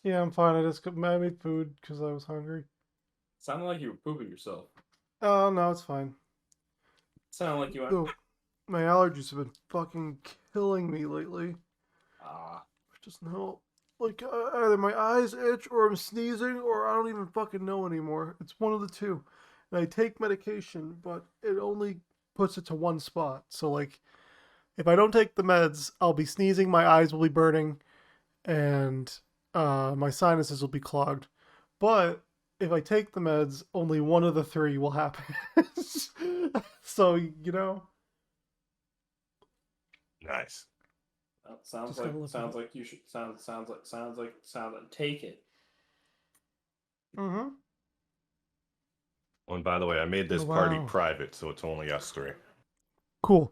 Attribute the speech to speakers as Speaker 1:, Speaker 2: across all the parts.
Speaker 1: Yeah, I'm fine. I made food because I was hungry.
Speaker 2: Sounded like you were pooping yourself.
Speaker 1: Oh, no, it's fine.
Speaker 2: Sounded like you went,
Speaker 1: Oh, my allergies have been fucking killing me lately.
Speaker 2: ah.
Speaker 1: Which doesn't help. Like, either my eyes itch or I'm sneezing or I don't even fucking know anymore. It's one of the two. And I take medication, but it only puts it to one spot. So, like, if I don't take the meds, I'll be sneezing, my eyes will be burning, and my sinuses will be clogged. But if I take the meds, only one of the three will happen. So,
Speaker 2: Nice. Well, sounds
Speaker 1: just gotta
Speaker 2: like
Speaker 1: live with it.
Speaker 2: sounds like you should sounds like take it.
Speaker 1: Mm-hmm.
Speaker 3: Oh, and by the way, I made this party
Speaker 1: Wow.
Speaker 3: private, so it's only us three.
Speaker 1: Cool.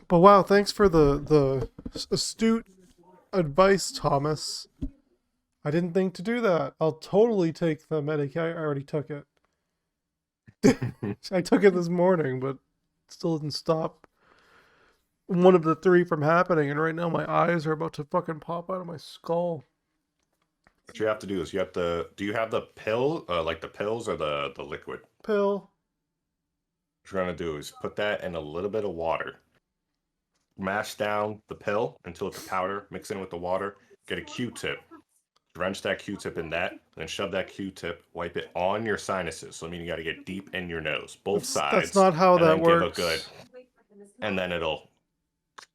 Speaker 1: But wow, thanks for the astute advice, Thomas. I didn't think to do that. I'll totally take the medic. I already took it. I took it this morning, but still didn't stop one of the three from happening. And right now, my eyes are about to fucking pop out of my skull.
Speaker 3: What you have to do is you have to. Do you have the pill, like the pills or the liquid?
Speaker 1: Pill.
Speaker 3: What you're gonna do is put that in a little bit of water. Mash down the pill until it's a powder. Mix it in with the water. Get a Q-tip. Drench that Q-tip in that. Then shove that Q-tip. Wipe it on your sinuses. So I mean you got to get deep in your nose, both
Speaker 1: That's
Speaker 3: sides,
Speaker 1: not how
Speaker 3: and
Speaker 1: that
Speaker 3: then give a good.
Speaker 1: works.
Speaker 3: And then it'll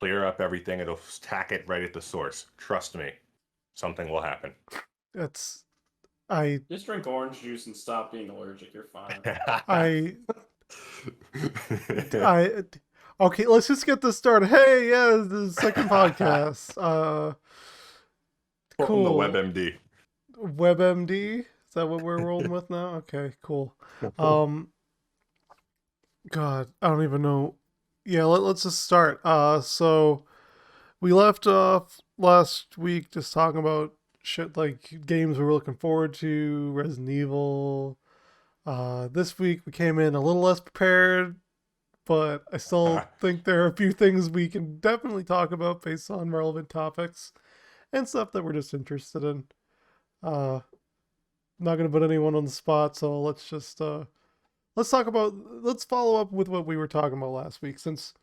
Speaker 3: clear up everything. It'll tack it right at the source. Trust me, something will happen.
Speaker 1: That's I
Speaker 2: Just drink orange juice and stop being allergic. You're fine.
Speaker 1: I I okay, let's just get this started. Hey, yeah, the second podcast.
Speaker 3: Welcome to
Speaker 1: Cool.
Speaker 3: WebMD.
Speaker 1: WebMD? Is that what we're rolling with now? Okay, cool. Um God, I don't even know. Yeah, let's just start. So we left off last week just talking about shit like games we were looking forward to, Resident Evil. This week we came in a little less prepared, but I still think there are a few things we can definitely talk about based on relevant topics and stuff that we're just interested in. Uh, not gonna put anyone on the spot, so let's talk about let's follow up with what we were talking about last week since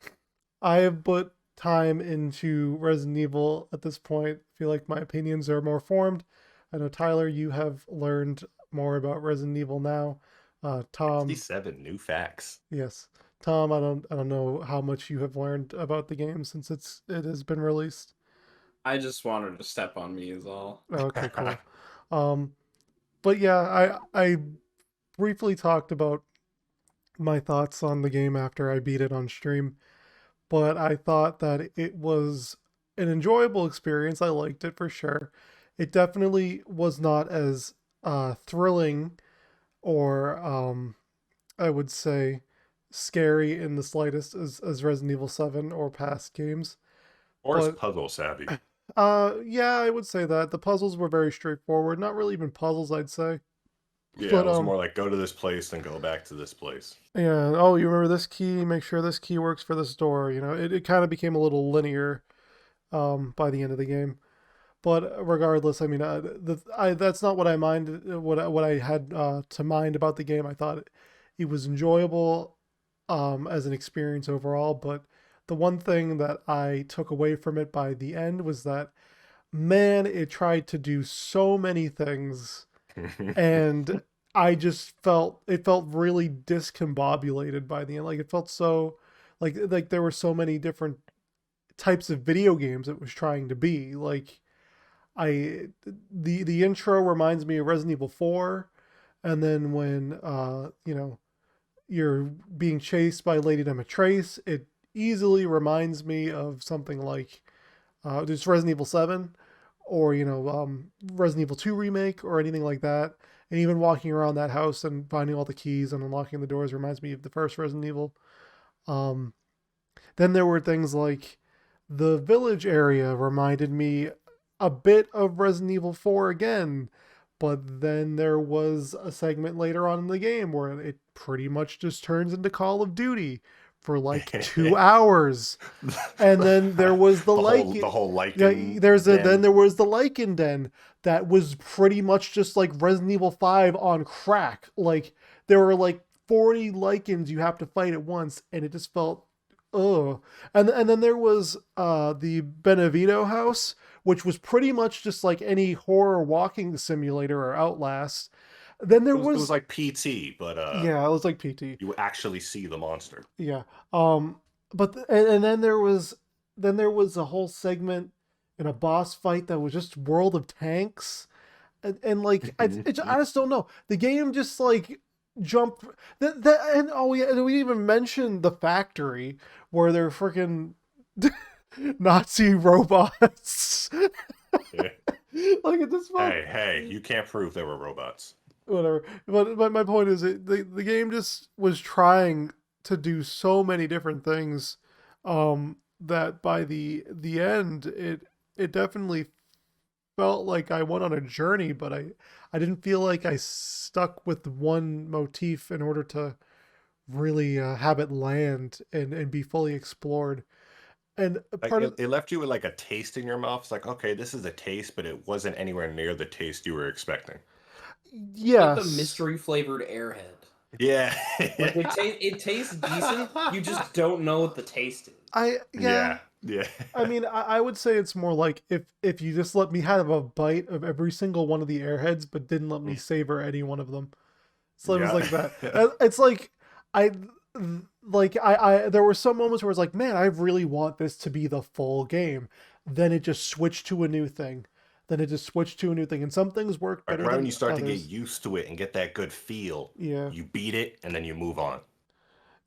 Speaker 1: I have put time into Resident Evil at this point. I feel like my opinions are more formed. I know Tyler, you have learned more about Resident Evil now. Tom,
Speaker 3: 67 new facts.
Speaker 1: yes, Tom, I don't know how much you have learned about the game since it has been released.
Speaker 2: I just wanted to step on me is all.
Speaker 1: Okay, cool. Um, but yeah, I briefly talked about my thoughts on the game after I beat it on stream, but I thought that it was an enjoyable experience. I liked it for sure. It definitely was not as thrilling or I would say scary in the slightest as Resident Evil 7 or past games.
Speaker 3: Or is
Speaker 1: But
Speaker 3: puzzle savvy.
Speaker 1: yeah, I would say that. The puzzles were very straightforward. Not really even puzzles, I'd say.
Speaker 3: Yeah,
Speaker 1: But
Speaker 3: it was more like go to this place, then go back to this place.
Speaker 1: yeah, oh, you remember this key? Make sure this key works for this door. It kind of became a little linear by the end of the game. But regardless, I mean, that's not what I mind. What I had to mind about the game. I thought it was enjoyable as an experience overall. But the one thing that I took away from it by the end was that man, it tried to do so many things, and I just felt it felt really discombobulated by the end. Like it felt so like there were so many different types of video games it was trying to be. Like I the intro reminds me of Resident Evil 4, and then when you're being chased by Lady Demetrace, it easily reminds me of something like just Resident Evil 7 or Resident Evil 2 remake or anything like that. And even walking around that house and finding all the keys and unlocking the doors reminds me of the first Resident Evil. Um, then there were things like the village area reminded me a bit of Resident Evil 4 again. But then there was a segment later on in the game where it pretty much just turns into Call of Duty for like 2 hours. And then there was the
Speaker 3: the whole lichen.
Speaker 1: then there was the lichen den that was pretty much just like Resident Evil 5 on crack. Like there were like 40 lichens you have to fight at once, and it just felt and then there was the Benevito house, which was pretty much just like any horror walking simulator or Outlast. Then there
Speaker 3: it was like PT, but
Speaker 1: yeah, it was like PT.
Speaker 3: you actually see the monster.
Speaker 1: Yeah. But and then there was a whole segment in a boss fight that was just World of Tanks, and like I just don't know. The game just like jumped and oh yeah, and we even mentioned the factory where they're freaking Nazi robots.
Speaker 3: Yeah.
Speaker 1: Like it just felt,
Speaker 3: Hey, you can't prove there were robots.
Speaker 1: whatever. But my point is, the game just was trying to do so many different things, that by the end, it definitely felt like I went on a journey, but I didn't feel like I stuck with one motif in order to really have it land and be fully explored. And
Speaker 3: Like
Speaker 1: part of
Speaker 3: it left you with like a taste in your mouth. It's like, okay, this is a taste, but it wasn't anywhere near the taste you were expecting.
Speaker 1: yes,
Speaker 2: Like the mystery flavored airhead.
Speaker 3: Yeah.
Speaker 2: Like it tastes decent. You just don't know what the taste is.
Speaker 3: Yeah.
Speaker 1: I mean, I would say it's more like if you just let me have a bite of every single one of the airheads, but didn't let me savor any one of them. So it was
Speaker 3: Yeah.
Speaker 1: like that. It's like I I there were some moments where I was like, man, I really want this to be the full game. Then it just switched to a new thing. And some things work better
Speaker 3: Right
Speaker 1: than
Speaker 3: when you start to get
Speaker 1: others.
Speaker 3: used to it and get that good feel,
Speaker 1: Yeah.
Speaker 3: you beat it and then you move on.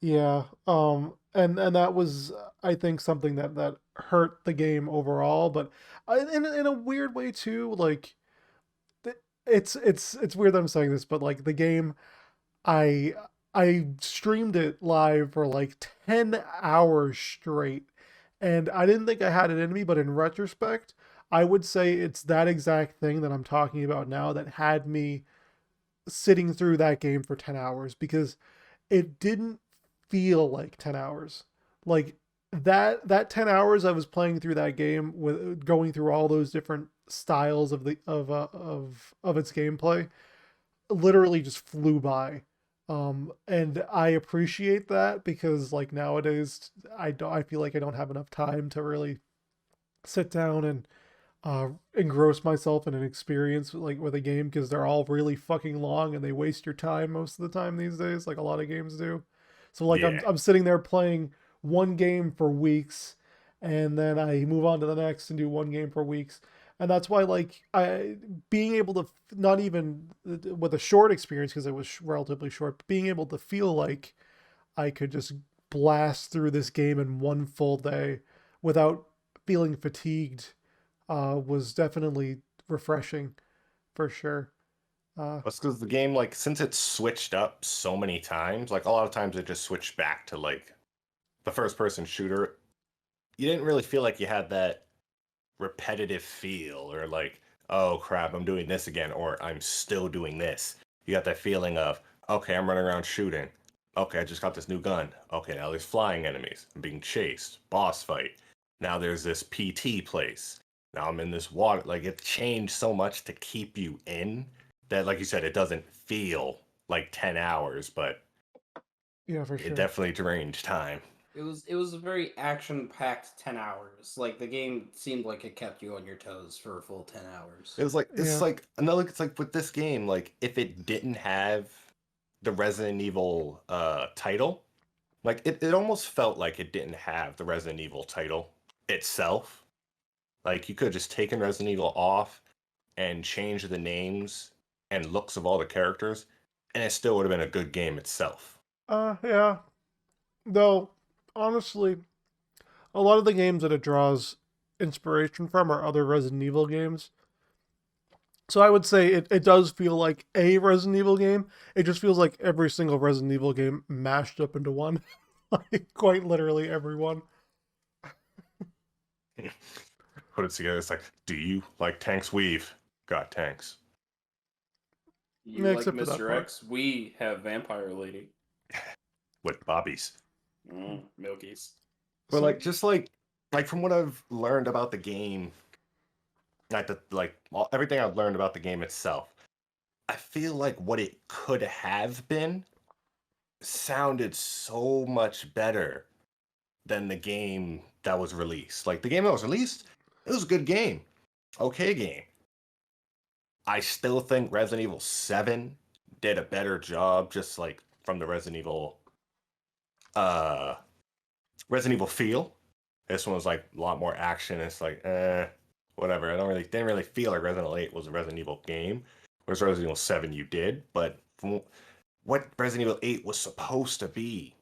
Speaker 1: Yeah. And that was, I think, something that hurt the game overall, but in a weird way too. Like it's weird that I'm saying this, but like the game, I I streamed it live for like 10 hours straight, and I didn't think I had it in me, but in retrospect, I would say it's that exact thing that I'm talking about now that had me sitting through that game for 10 hours, because it didn't feel like 10 hours. Like that 10 hours I was playing through that game, with going through all those different styles of the of its gameplay, literally just flew by. And I appreciate that, because like nowadays I feel like I don't have enough time to really sit down and engross myself in an experience like with a game, because they're all really fucking long and they waste your time most of the time these days, like a lot of games do. So like
Speaker 3: Yeah.
Speaker 1: I'm sitting there playing one game for weeks, and then I move on to the next and do one game for weeks. And that's why, like, I being able to, not even with a short experience, because it was relatively short, but being able to feel like I could just blast through this game in one full day without feeling fatigued, was definitely refreshing, for sure.
Speaker 3: That's because the game, like, since it's switched up so many times, like a lot of times it just switched back to like the first person shooter. You didn't really feel like you had that repetitive feel or like, oh crap, I'm doing this again, or I'm still doing this. You got that feeling of, okay, I'm running around shooting. Okay, I just got this new gun. Okay, now there's flying enemies. I'm being chased. Boss fight. Now there's this PT place. Now I'm in this water. Like it changed so much to keep you in that, like you said, it doesn't feel like 10 hours, but
Speaker 1: Yeah, for
Speaker 3: it
Speaker 1: sure.
Speaker 3: definitely drained time.
Speaker 2: It was a very action packed 10 hours. Like the game seemed like it kept you on your toes for a full 10 hours.
Speaker 3: It was like it's
Speaker 1: Yeah.
Speaker 3: like another. It's like with this game, like if it didn't have the Resident Evil title, like it almost felt like it didn't have the Resident Evil title itself. Like you could have just taken Resident Evil off and changed the names and looks of all the characters, and it still would have been a good game itself.
Speaker 1: Yeah. Though, honestly, a lot of the games that it draws inspiration from are other Resident Evil games. So I would say it does feel like a Resident Evil game. It just feels like every single Resident Evil game mashed up into one. Like quite literally every one.
Speaker 3: Put it together. It's like, do you like tanks? Weave got tanks.
Speaker 2: You
Speaker 1: Yeah,
Speaker 2: like
Speaker 1: except for that
Speaker 2: Mr.
Speaker 1: part.
Speaker 2: X? We have Vampire Lady.
Speaker 3: With bobbies.
Speaker 2: Milkies.
Speaker 3: But
Speaker 1: So-
Speaker 3: like, just like from what I've learned about the game, everything I've learned about the game itself, I feel like what it could have been sounded so much better than the game that was released. Like the game that was released, it was a good game, okay game. I still think Resident Evil 7 did a better job, just like from the uh Resident Evil feel. This one was like a lot more action. It's like, whatever. Didn't really feel like Resident Evil 8 was a Resident Evil game. Whereas Resident Evil 7 you did, but from what Resident Evil 8 was supposed to be,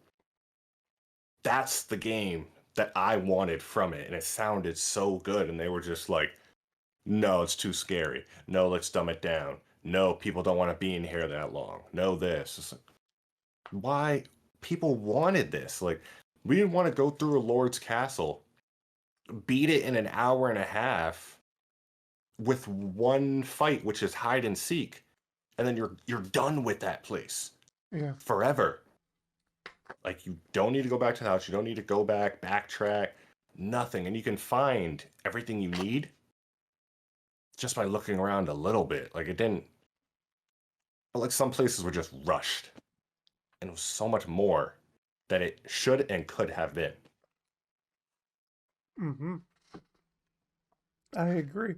Speaker 3: that's the game that I wanted from it. And it sounded so good. And they were just like, no, it's too scary. No, let's dumb it down. No, people don't want to be in here that long. No, this. It's like, why? People wanted this. Like, we didn't want to go through a Lord's Castle, beat it in an hour and a half with one fight, which is hide and seek, and then you're done with that place
Speaker 1: yeah.
Speaker 3: forever. Like, you don't need to go back to the house. You don't need to go back, backtrack, nothing. And you can find everything you need just by looking around a little bit. Like, it didn't. But like, some places were just rushed. And it was so much more that it should and could have been.
Speaker 1: Mm-hmm. I agree.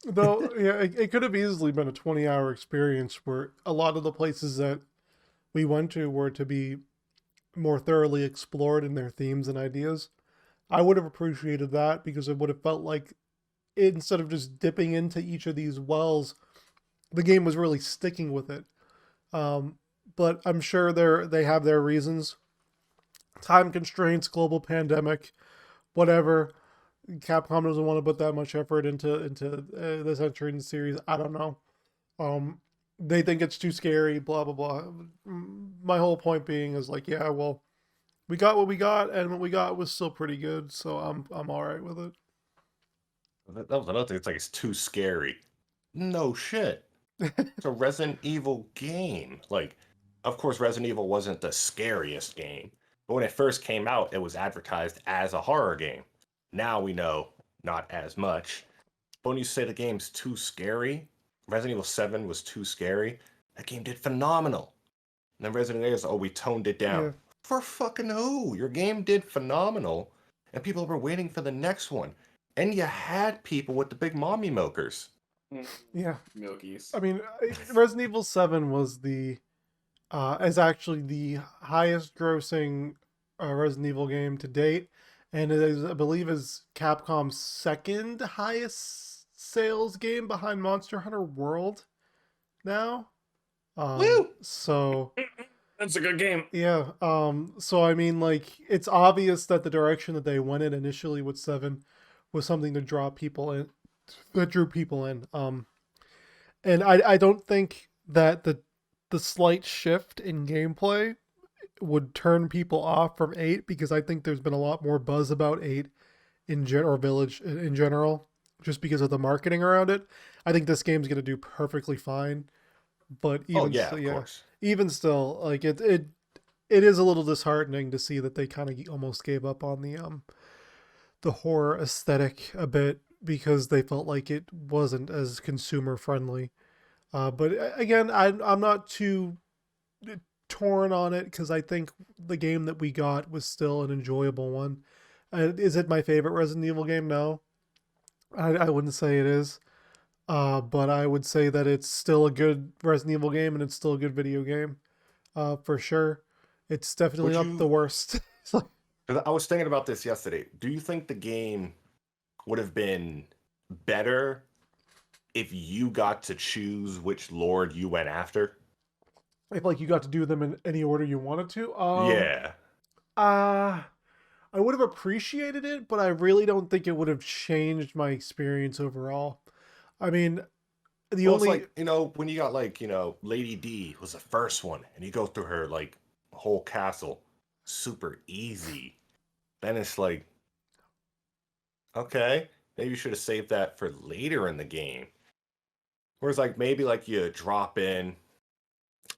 Speaker 1: Though, yeah, it could have easily been a 20-hour experience where a lot of the places that we went to were to be more thoroughly explored in their themes and ideas. I would have appreciated that because it would have felt like instead of just dipping into each of these wells, the game was really sticking with it. But I'm sure they have their reasons. Time constraints, global pandemic, whatever. Capcom doesn't want to put that much effort into this entry in the series. I don't know. They think it's too scary. Blah blah blah. My whole point being is like, yeah, well, we got what we got, and what we got was still pretty good. So I'm all right with it.
Speaker 3: That was another thing. It's like, it's too scary. No shit. It's a Resident Evil game. Like, of course, Resident Evil wasn't the scariest game, but when it first came out, it was advertised as a horror game. Now we know not as much. But when you say the game's too scary, Resident Evil 7 was too scary, that game did phenomenal. And then Resident Evil is, oh, we toned it down.
Speaker 1: Yeah.
Speaker 3: For fucking who? Your game did phenomenal, and people were waiting for the next one. And you had people with the big mommy milkers.
Speaker 1: Yeah.
Speaker 2: Milkies.
Speaker 1: I mean, Resident Evil 7 was is actually the highest grossing Resident Evil game to date, and it is, I believe, is Capcom's second highest sales game behind Monster Hunter World now.
Speaker 3: Woo!
Speaker 1: So
Speaker 2: That's a good game.
Speaker 1: yeah, so I mean, like, it's obvious that the direction that they went in initially with 7 was something to draw people in, that drew people in. And I don't think that the slight shift in gameplay would turn people off from 8 because I think there's been a lot more buzz about 8 or Village in general just because of the marketing around it. I think this game's going to do perfectly fine, but
Speaker 3: Oh,
Speaker 1: even
Speaker 3: yeah,
Speaker 1: still,
Speaker 3: of course.
Speaker 1: even still, like it is a little disheartening to see that they kind of almost gave up on the horror aesthetic a bit because they felt like it wasn't as consumer friendly. But again, I'm not too torn on it because I think the game that we got was still an enjoyable one. Is it my favorite Resident Evil game? No, I wouldn't say it is. But I would say that it's still a good Resident Evil game and it's still a good video game. For sure. It's definitely
Speaker 3: Would
Speaker 1: not the
Speaker 3: you-
Speaker 1: worst. It's like,
Speaker 3: 'Cause I was thinking about this yesterday. Do you think the game would have been better if you got to choose which lord you went after?
Speaker 1: if like you got to do them in any order you wanted to.
Speaker 3: Yeah.
Speaker 1: I would have appreciated it, but I really don't think it would have changed my experience overall. I mean, the
Speaker 3: Well,
Speaker 1: only
Speaker 3: it's like, when you got like, Lady D was the first one, and you go through her like whole castle, super easy. Then it's like, okay, maybe you should have saved that for later in the game. Whereas like maybe like you drop in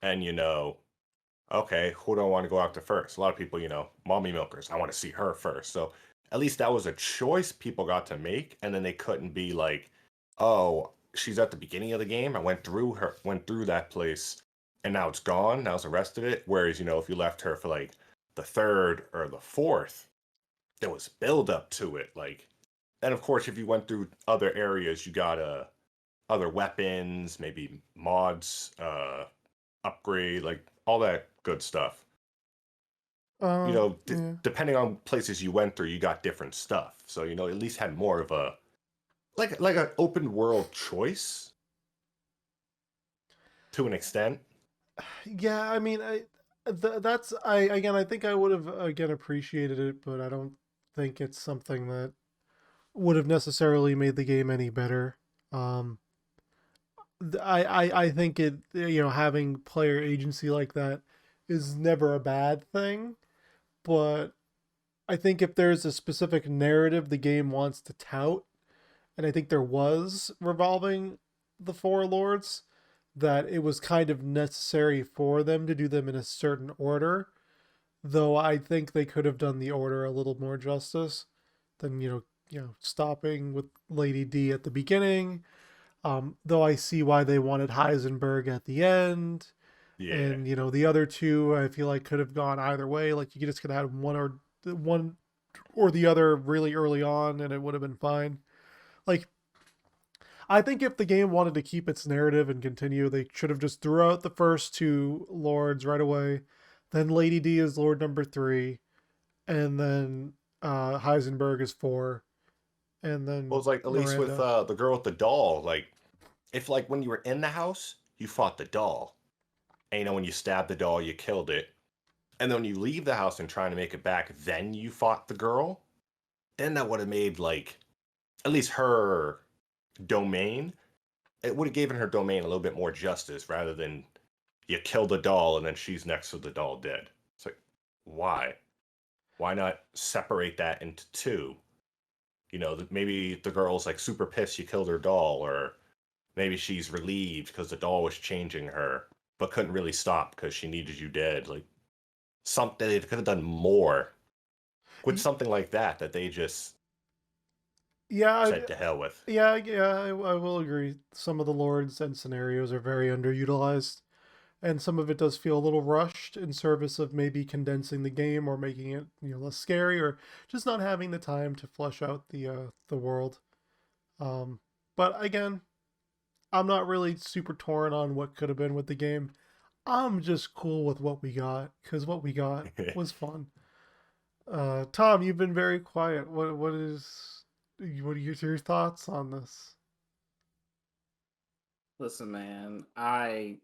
Speaker 3: and okay, who do I want to go after first? A lot of people, mommy milkers, I want to see her first. So at least that was a choice people got to make, and then they couldn't be like, oh, she's at the beginning of the game. I went through that place, and now it's gone. Now's the rest of it. Whereas, if you left her for like the third or the fourth, there was build up to it. Like, and of course, if you went through other areas, you got other weapons, maybe mods, upgrade, like all that good stuff.
Speaker 1: Yeah.
Speaker 3: Depending on places you went through, you got different stuff. So at least had more of a like an open world choice to an extent.
Speaker 1: Yeah, I mean, that's I again. I think I would have again appreciated it, but I don't think it's something that would have necessarily made the game any better. Um, I think it having player agency like that is never a bad thing, but I think if there's a specific narrative the game wants to tout, and I think there was revolving the four lords, that it was kind of necessary for them to do them in a certain order. Though I think they could have done the order a little more justice than stopping with Lady D at the beginning. Though I see why they wanted Heisenberg at the end,
Speaker 3: Yeah.
Speaker 1: and the other two I feel like could have gone either way. Like you just could have had one or the other really early on, and it would have been fine. Like I think if the game wanted to keep its narrative and continue, they should have just threw out the first two lords right away. Then Lady D is Lord number 3, and then Heisenberg is 4, and
Speaker 3: Well,
Speaker 1: then
Speaker 3: it's like at least with
Speaker 1: Miranda.
Speaker 3: the girl with the doll, like if like when you were in the house, you fought the doll, and when you stabbed the doll, you killed it, and then when you leave the house and trying to make it back, then you fought the girl. Then that would have made like at least her domain. It would have given her domain a little bit more justice rather than you kill the doll and then she's next to the doll dead. It's like, why? Why not separate that into two? Maybe the girl's like super pissed you killed her doll, or maybe she's relieved because the doll was changing her, but couldn't really stop because she needed you dead. Like something they could have done more with something like that they just
Speaker 1: Yeah,
Speaker 3: said to hell with.
Speaker 1: I will agree. Some of the lords and scenarios are very underutilized, and some of it does feel a little rushed in service of maybe condensing the game or making it less scary, or just not having the time to flesh out the world. Um, but again, I'm not really super torn on what could have been with the game. I'm just cool with what we got because what we got was fun. Tom, you've been very quiet. What are your thoughts on this?
Speaker 2: Listen, man, I'm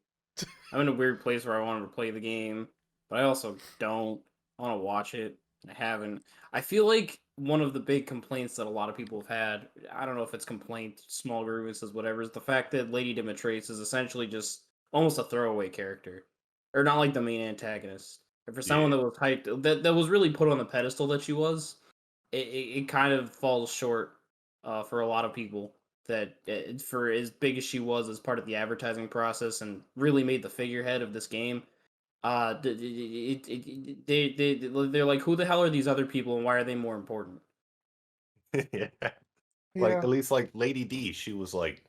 Speaker 2: in a weird place where I wanted to play the game, but I also don't want to watch it. I haven't. I feel like one of the big complaints that a lot of people have had, I don't know if it's complaint, small grievances, whatever, is the fact that Lady Dimitrescu is essentially just almost a throwaway character, or not like the main antagonist. And for someone
Speaker 3: Yeah.
Speaker 2: that was hyped, that was really put on the pedestal that she was, it kind of falls short for a lot of people. That for as big as she was as part of the advertising process and really made the figurehead of this game, they're like, who the hell are these other people and why are they more important?
Speaker 3: Yeah. Like
Speaker 1: Yeah,
Speaker 3: at least like Lady D, she was like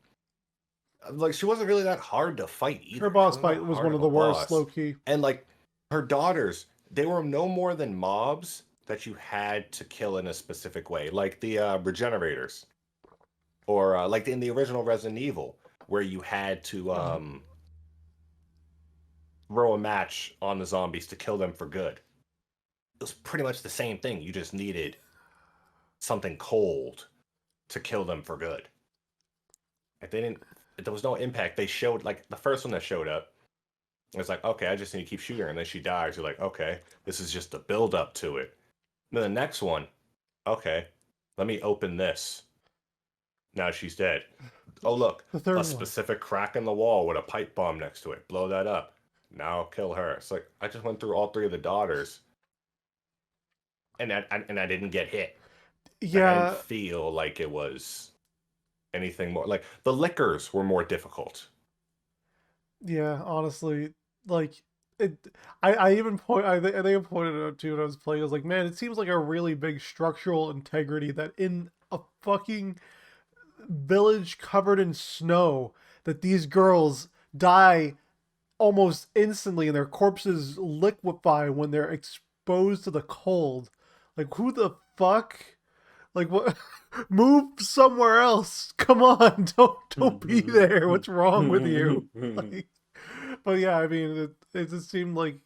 Speaker 3: she wasn't really that hard to fight
Speaker 1: her
Speaker 3: either. She
Speaker 1: boss
Speaker 3: wasn't that
Speaker 1: fight was one
Speaker 3: hard
Speaker 1: of
Speaker 3: of a
Speaker 1: the worst,
Speaker 3: boss.
Speaker 1: low key.
Speaker 3: And like her daughters, they were no more than mobs that you had to kill in a specific way, like the regenerators, or like in the original Resident Evil, where you had to
Speaker 1: Uh,
Speaker 3: throw a match on the zombies to kill them for good. It was pretty much the same thing. You just needed something cold to kill them for good. If they didn't, if there was no impact. They showed like the first one that showed up. It's like, okay, I just need to keep shooting her, and then she dies. You're like, okay, this is just the build up to it. And then the next one, okay, let me open this. Now she's dead. Oh look,
Speaker 1: the
Speaker 3: a
Speaker 1: third one.
Speaker 3: specific crack in the wall with a pipe bomb next to it. Blow that up. Now I'll kill her. It's like I just went through all three of the daughters, and I didn't get hit. Like I didn't
Speaker 1: Yeah,
Speaker 3: feel like it was anything more. Like the liquors were more difficult.
Speaker 1: yeah. Honestly, like I even I think I pointed it out too when I was playing. I was like, man, it seems like a really big structural integrity that in a fucking village covered in snow, that these girls die almost instantly and their corpses liquefy when they're exposed to the cold. Like, who the fuck? Like, what? Move somewhere else. Come on, don't be there. What's wrong with you? Like, but yeah, I mean, it just seemed like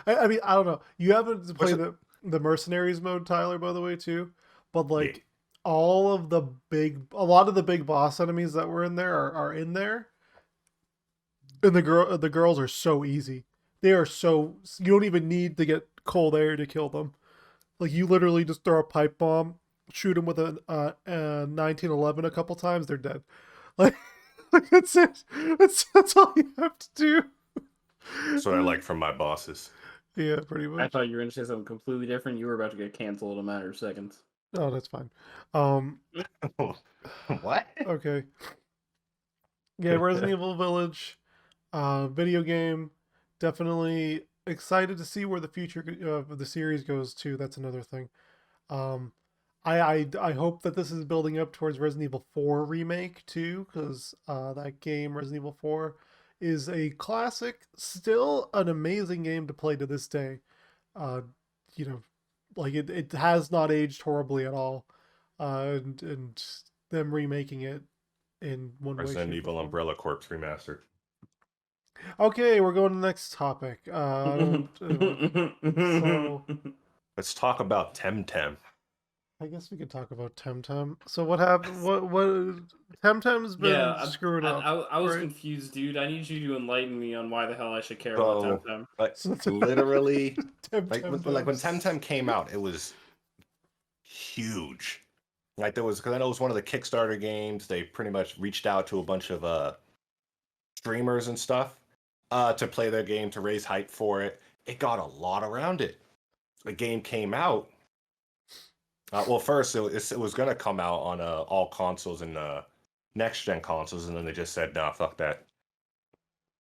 Speaker 1: I mean, I don't know. You haven't
Speaker 3: What's
Speaker 1: played
Speaker 3: it?
Speaker 1: the mercenaries mode, Tyler, by the way, too. But
Speaker 3: Yeah.
Speaker 1: like all of a lot of the big boss enemies that were in there are in there, and the girls are so easy. They are so you don't even need to get cold air to kill them. Like you literally just throw a pipe bomb, shoot them with a 1911 a couple times, they're dead. Like, like that's it. That's all you have to do.
Speaker 3: That's what I like from my bosses.
Speaker 1: Yeah, pretty
Speaker 2: I
Speaker 1: much.
Speaker 2: thought you were going to say something completely different. You were about to get canceled in a matter of seconds.
Speaker 1: Oh, that's fine. Um,
Speaker 3: What?
Speaker 1: okay. Yeah, Resident Evil Village, video game. Definitely excited to see where the future of the series goes too. That's another thing. Um, I hope that this is building up towards Resident Evil 4 remake too, because that game Resident Evil 4 is a classic, still an amazing game to play to this day. Uh, you know, like it has not aged horribly at all, and them remaking it in one way,
Speaker 3: Resident
Speaker 1: shape, or
Speaker 3: Evil
Speaker 1: form.
Speaker 3: Umbrella Corpse remastered.
Speaker 1: Okay, we're going to the next topic. I don't. So
Speaker 3: Let's talk about Temtem.
Speaker 1: I guess we could talk about Temtem. So what happened? What Temtem's been
Speaker 2: Yeah,
Speaker 1: screwing up,
Speaker 2: I was
Speaker 1: right?
Speaker 2: confused, dude. I need you to enlighten me on why the hell I should care about
Speaker 3: So,
Speaker 2: Temtem.
Speaker 3: like,
Speaker 1: So
Speaker 3: literally,
Speaker 1: Temtem
Speaker 3: like when
Speaker 1: devs.
Speaker 3: Temtem came out, it was huge. Like there was, because I know it was one of the Kickstarter games. They pretty much reached out to a bunch of streamers and stuff to play their game to raise hype for it. It got a lot around it. The game came out. Well, first it was gonna come out on all consoles and next gen consoles, and then they just said, "Nah, fuck that."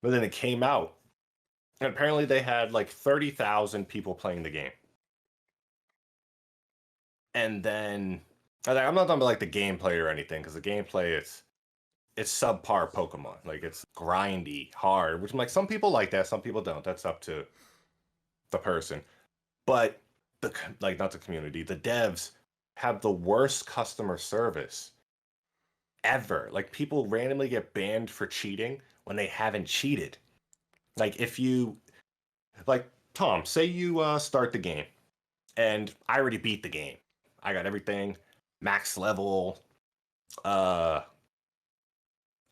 Speaker 3: But then it came out, and apparently they had like 30,000 people playing the game. And then I'm not talking about like the gameplay or anything, because the gameplay it's subpar Pokemon. Like it's grindy, hard, which I'm like, some people like that, some people don't. That's up to the person. But like not the community, the devs have the worst customer service ever. Like people randomly get banned for cheating when they haven't cheated. Like if you like Tom, say you start the game and I already beat the game. I got everything max level. Uh,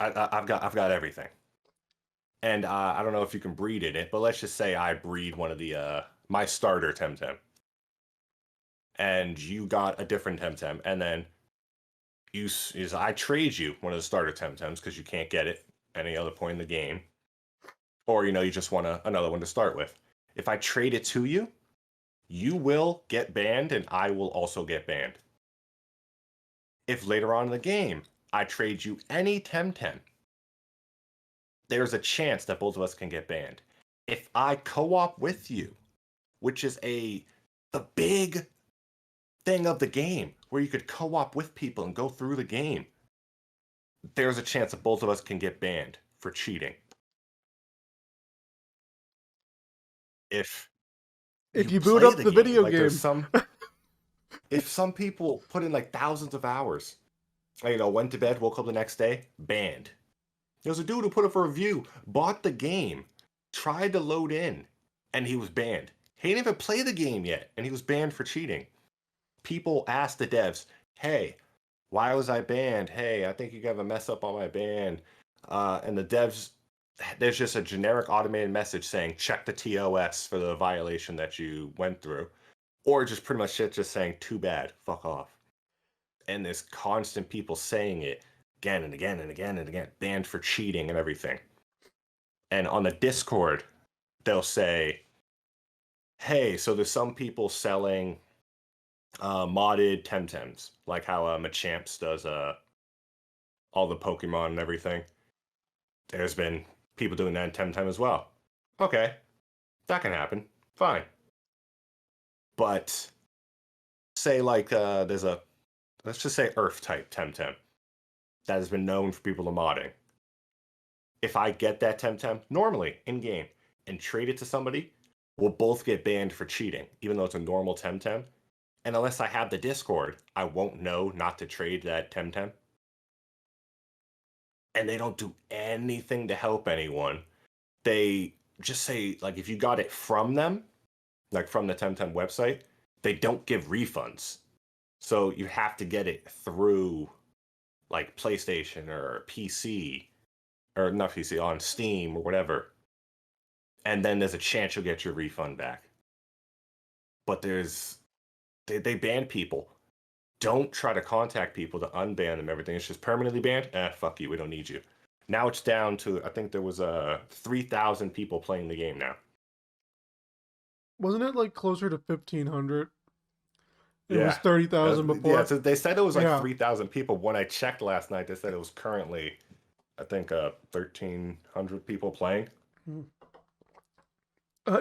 Speaker 3: I've got everything. And I don't know if you can breed in it, but let's just say I breed one of the my starter Temtem, and you got a different Temtem, and then I trade you one of the starter Temtems because you can't get it any other point in the game, or you just want another one to start with. If I trade it to you, you will get banned, and I will also get banned. If later on in the game I trade you any Temtem, there's a chance that both of us can get banned. If I co-op with you, which is the big thing of the game, where you could co-op with people and go through the game, there's a chance that both of us can get banned for cheating. If
Speaker 1: If
Speaker 3: you
Speaker 1: you boot
Speaker 3: play
Speaker 1: up
Speaker 3: the
Speaker 1: the
Speaker 3: game,
Speaker 1: video
Speaker 3: like
Speaker 1: game,
Speaker 3: if some people put in like thousands of hours, went to bed, woke up the next day, banned. There was a dude who put up a review, bought the game, tried to load in, and he was banned. He didn't even play the game yet, and he was banned for cheating. People asked the devs, "Hey, why was I banned? Hey, I think you have a mess up on my ban." And the devs, there's just a generic automated message saying, "Check the TOS for the violation that you went through," or just pretty much shit just saying, "Too bad, fuck off." And there's constant people saying it again and again and again and again, banned for cheating and everything. And on the Discord, they'll say, "Hey, so there's some people selling modded Temtems, like how Machamps does all the Pokemon and everything. There's been people doing that in Temtem as well." Okay. That can happen. Fine. But say like there's a, let's just say Earth type Temtem that has been known for people to modding. If I get that Temtem normally in game and trade it to somebody, we'll both get banned for cheating, even though it's a normal Temtem. And unless I have the Discord, I won't know not to trade that Temtem. And they don't do anything to help anyone. They just say, like, if you got it from them, like from the Temtem website, they don't give refunds. So you have to get it through like PlayStation or PC, or not PC, on Steam or whatever. And then there's a chance you'll get your refund back. But they ban people. Don't try to contact people to unban them. Everything is just permanently banned. Fuck you. We don't need you. Now it's down to, I think there was 3,000 people playing the game now.
Speaker 1: Wasn't it like closer to 1,500? It was
Speaker 3: Yeah.
Speaker 1: 30,000 before.
Speaker 3: Yeah, so they said it was like
Speaker 1: Yeah.
Speaker 3: 3,000 people. When I checked last night, they said it was currently, I think, 1,300 people playing.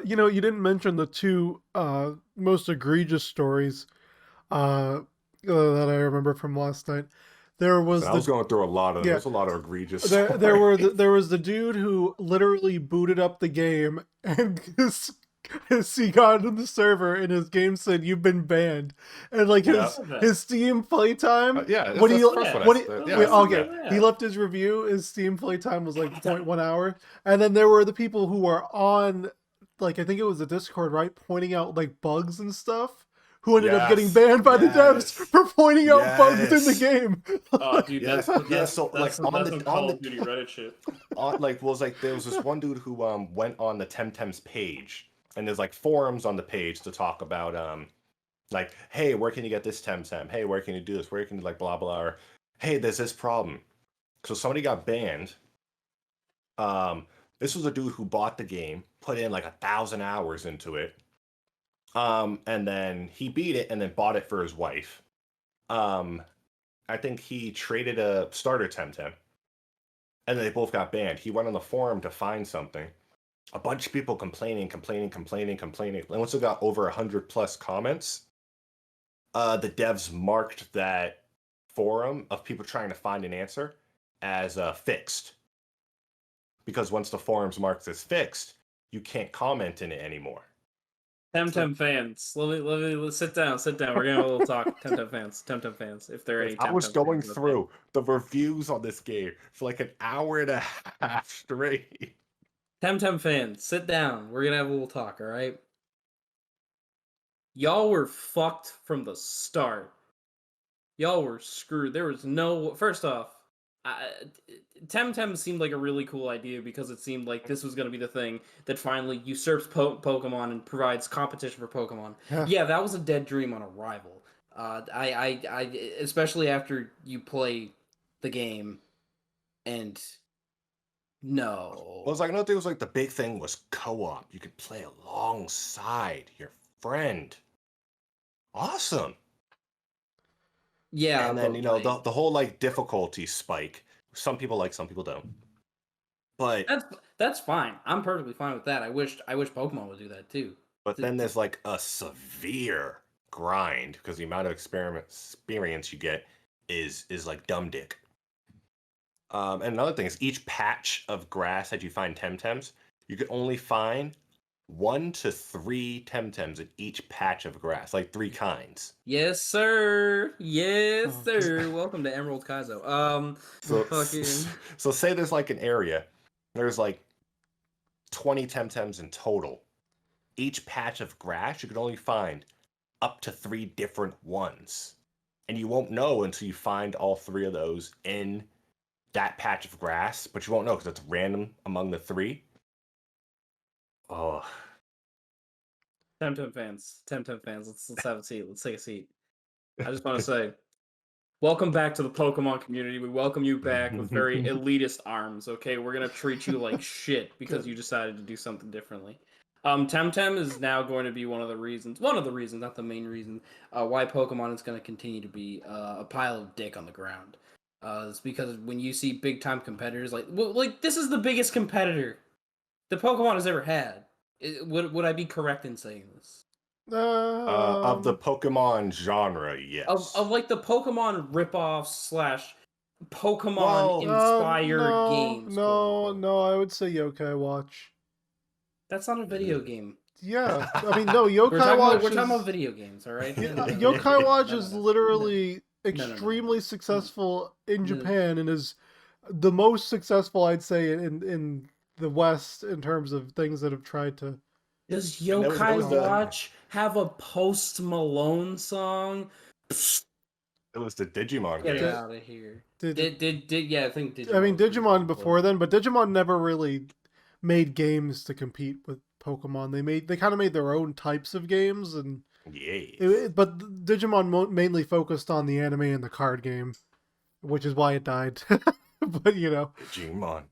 Speaker 1: You know, you didn't mention the two most egregious stories that I remember from last night. There was
Speaker 3: I was going through a lot of them.
Speaker 1: Yeah.
Speaker 3: There's a lot of egregious
Speaker 1: there was the dude who literally booted up the game and he got into the server and his game said you've been banned, and like his Steam playtime.
Speaker 3: Yeah,
Speaker 1: What he
Speaker 2: Yeah.
Speaker 1: he left his review. His Steam playtime was like 0.1 hour, and then there were the people who were on, like I think it was the Discord, right, pointing out like bugs and stuff. Who ended up getting banned by the devs for pointing out bugs in the game.
Speaker 2: Oh, dude, that's
Speaker 3: so like
Speaker 2: some Call of Duty Reddit shit.
Speaker 3: There was this one dude who went on the Temtem's page, and there's like forums on the page to talk about like, hey, where can you get this Temtem? Hey, where can you do this? Where can you like blah blah? Or hey, there's this problem. So somebody got banned. This was a dude who bought the game, put in like 1,000 hours into it. And then he beat it and then bought it for his wife. I think he traded a starter Temtem, and then they both got banned. He went on the forum to find something. A bunch of people complaining. And once it got over 100 plus comments, the devs marked that forum of people trying to find an answer as fixed. Because once the forum's marked as fixed, you can't comment in it anymore.
Speaker 2: Temtem fans, let's sit down. We're gonna have a little talk. Temtem fans. If there are any Temtem
Speaker 3: I was going
Speaker 2: fans
Speaker 3: through the reviews on this game for like an hour and a half straight.
Speaker 2: Temtem fans, sit down. We're gonna have a little talk, all right? Y'all were fucked from the start. Y'all were screwed. There was no. First off, Temtem seemed like a really cool idea because it seemed like this was going to be the thing that finally usurps Pokemon and provides competition for Pokemon. Yeah, that was a dead dream on arrival. I especially after you play the game, and no.
Speaker 3: Well, it's like another thing was like the big thing was co-op. You could play alongside your friend. Awesome.
Speaker 2: Yeah,
Speaker 3: and then
Speaker 2: but, like,
Speaker 3: the whole like difficulty spike. Some people like, some people don't. But
Speaker 2: that's fine. I'm perfectly fine with that. I wish Pokemon would do that too.
Speaker 3: But then there's like a severe grind because the amount of experience you get is like dumb dick. And another thing is each patch of grass that you find Temtems, you can only find 1 to 3 Temtems in each patch of grass, like 3 kinds.
Speaker 2: Yes, sir. Yes, sir. Welcome to Emerald Kaizo.
Speaker 3: So say there's like an area, there's like 20 Temtems in total. Each patch of grass, you can only find up to 3 different ones. And you won't know until you find all 3 of those in that patch of grass, but you won't know because it's random among the 3. Oh.
Speaker 2: Temtem fans. Let's have a seat. Let's take a seat. I just want to say, welcome back to the Pokemon community. We welcome you back with very elitist arms. Okay, we're gonna treat you like shit because you decided to do something differently. Temtem is now going to be one of the reasons, not the main reason, why Pokemon is going to continue to be a pile of dick on the ground. It's because when you see big time competitors like this is the biggest competitor the Pokemon has ever had. Would I be correct in saying this?
Speaker 3: Of the
Speaker 1: Um,
Speaker 3: Pokemon genre,
Speaker 2: Of
Speaker 3: yes.
Speaker 2: like the Pokemon ripoffs slash Pokemon
Speaker 3: Well,
Speaker 2: inspired
Speaker 1: no,
Speaker 2: games, quote
Speaker 1: no,
Speaker 2: unquote.
Speaker 1: no. I would say Yokai Watch.
Speaker 2: That's not a video game.
Speaker 1: Yeah, I mean, no,
Speaker 2: We're
Speaker 1: Yokai
Speaker 2: talking about
Speaker 1: Watch is
Speaker 2: video games, all right?
Speaker 1: yeah,
Speaker 2: No,
Speaker 1: Yokai Watch
Speaker 2: no, no,
Speaker 1: is
Speaker 2: no,
Speaker 1: literally
Speaker 2: no, no, no, no,
Speaker 1: extremely
Speaker 2: no,
Speaker 1: successful in
Speaker 2: no, no.
Speaker 1: Japan and is the most successful, I'd say, in the West in terms of things that have tried to.
Speaker 2: Does
Speaker 3: and that
Speaker 2: Yokai
Speaker 3: was the
Speaker 2: Watch have a Post Malone song? Psst,
Speaker 3: it was the Digimon
Speaker 2: get it
Speaker 3: games.
Speaker 1: Did,
Speaker 2: out of here.
Speaker 1: did
Speaker 2: Did yeah, I think
Speaker 1: I
Speaker 2: Digimon
Speaker 1: mean
Speaker 2: was pretty
Speaker 1: Digimon
Speaker 2: fucking
Speaker 1: before
Speaker 2: close.
Speaker 1: then, but Digimon never really made games to compete with Pokemon. They kind of made their own types of games, and
Speaker 3: Yes.
Speaker 1: but Digimon mainly focused on the anime and the card game, which is why it died. But
Speaker 3: Digimon.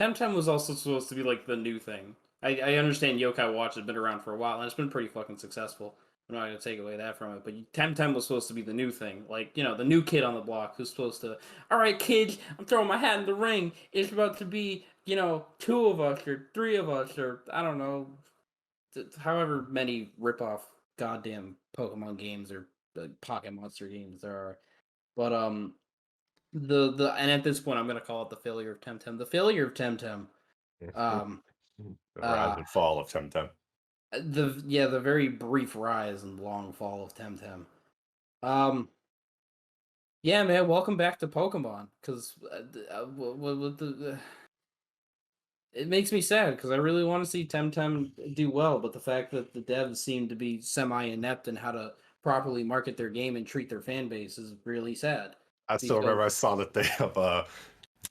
Speaker 2: Temtem was also supposed to be like the new thing. I understand Yokai Watch has been around for a while and it's been pretty fucking successful. I'm not gonna take away that from it, but Temtem was supposed to be the new thing, like the new kid on the block who's supposed to. All right, kids, I'm throwing my hat in the ring. It's about to be two of us or three of us or I don't know, however many ripoff goddamn Pokemon games or Pocket Monster games there are. But the and at this point I'm gonna call it the failure of Temtem. The failure of Temtem. Um,
Speaker 3: The rise
Speaker 2: uh,
Speaker 3: and fall of Temtem.
Speaker 2: the very brief rise and long fall of Temtem. Um, yeah, man, welcome back to Pokemon. Because it makes me sad because I really want to see Temtem do well, but the fact that the devs seem to be semi inept in how to properly market their game and treat their fan base is really sad.
Speaker 3: I still
Speaker 2: Because
Speaker 3: remember I saw the thing of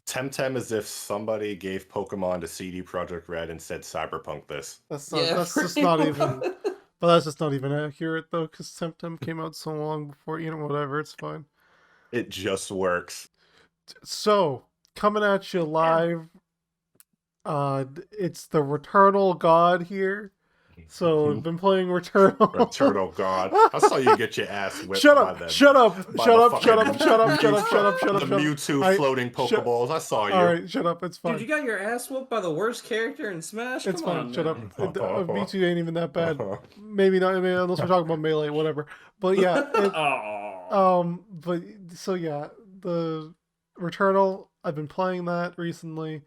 Speaker 3: Temtem as if somebody gave Pokemon to CD Projekt Red and said Cyberpunk this.
Speaker 2: yeah,
Speaker 1: that's just
Speaker 2: pretty
Speaker 1: not
Speaker 2: much.
Speaker 1: even. But that's just not even accurate though, because Temtem came out so long before. Whatever, it's fine.
Speaker 3: It just works.
Speaker 1: So coming at you
Speaker 2: Yeah.
Speaker 1: live, it's the Returnal God here. So I've been playing Returnal.
Speaker 3: Turtle God. I saw you get your ass whipped
Speaker 1: Shut
Speaker 3: by
Speaker 1: up!
Speaker 3: the
Speaker 1: Shut up!
Speaker 3: by
Speaker 1: Shut
Speaker 3: the
Speaker 1: up! Shut up!
Speaker 3: fucking
Speaker 1: Shut up! Shut up! Shut up! Shut up!
Speaker 3: the
Speaker 1: Shut up!
Speaker 3: Mewtwo
Speaker 1: I
Speaker 3: floating
Speaker 1: shut.
Speaker 3: Pokeballs. I saw you.
Speaker 1: All right, shut up. It's
Speaker 2: Dude,
Speaker 1: fine.
Speaker 2: you got your ass whooped by the worst character in Smash?
Speaker 1: It's
Speaker 2: Come
Speaker 1: fine.
Speaker 2: on,
Speaker 1: Shut up.
Speaker 2: man.
Speaker 1: V2 ain't even that bad. Maybe not. I mean, unless we're talking about melee, whatever. But yeah,
Speaker 2: Oh.
Speaker 1: But so yeah, the Returnal. I've been playing that recently,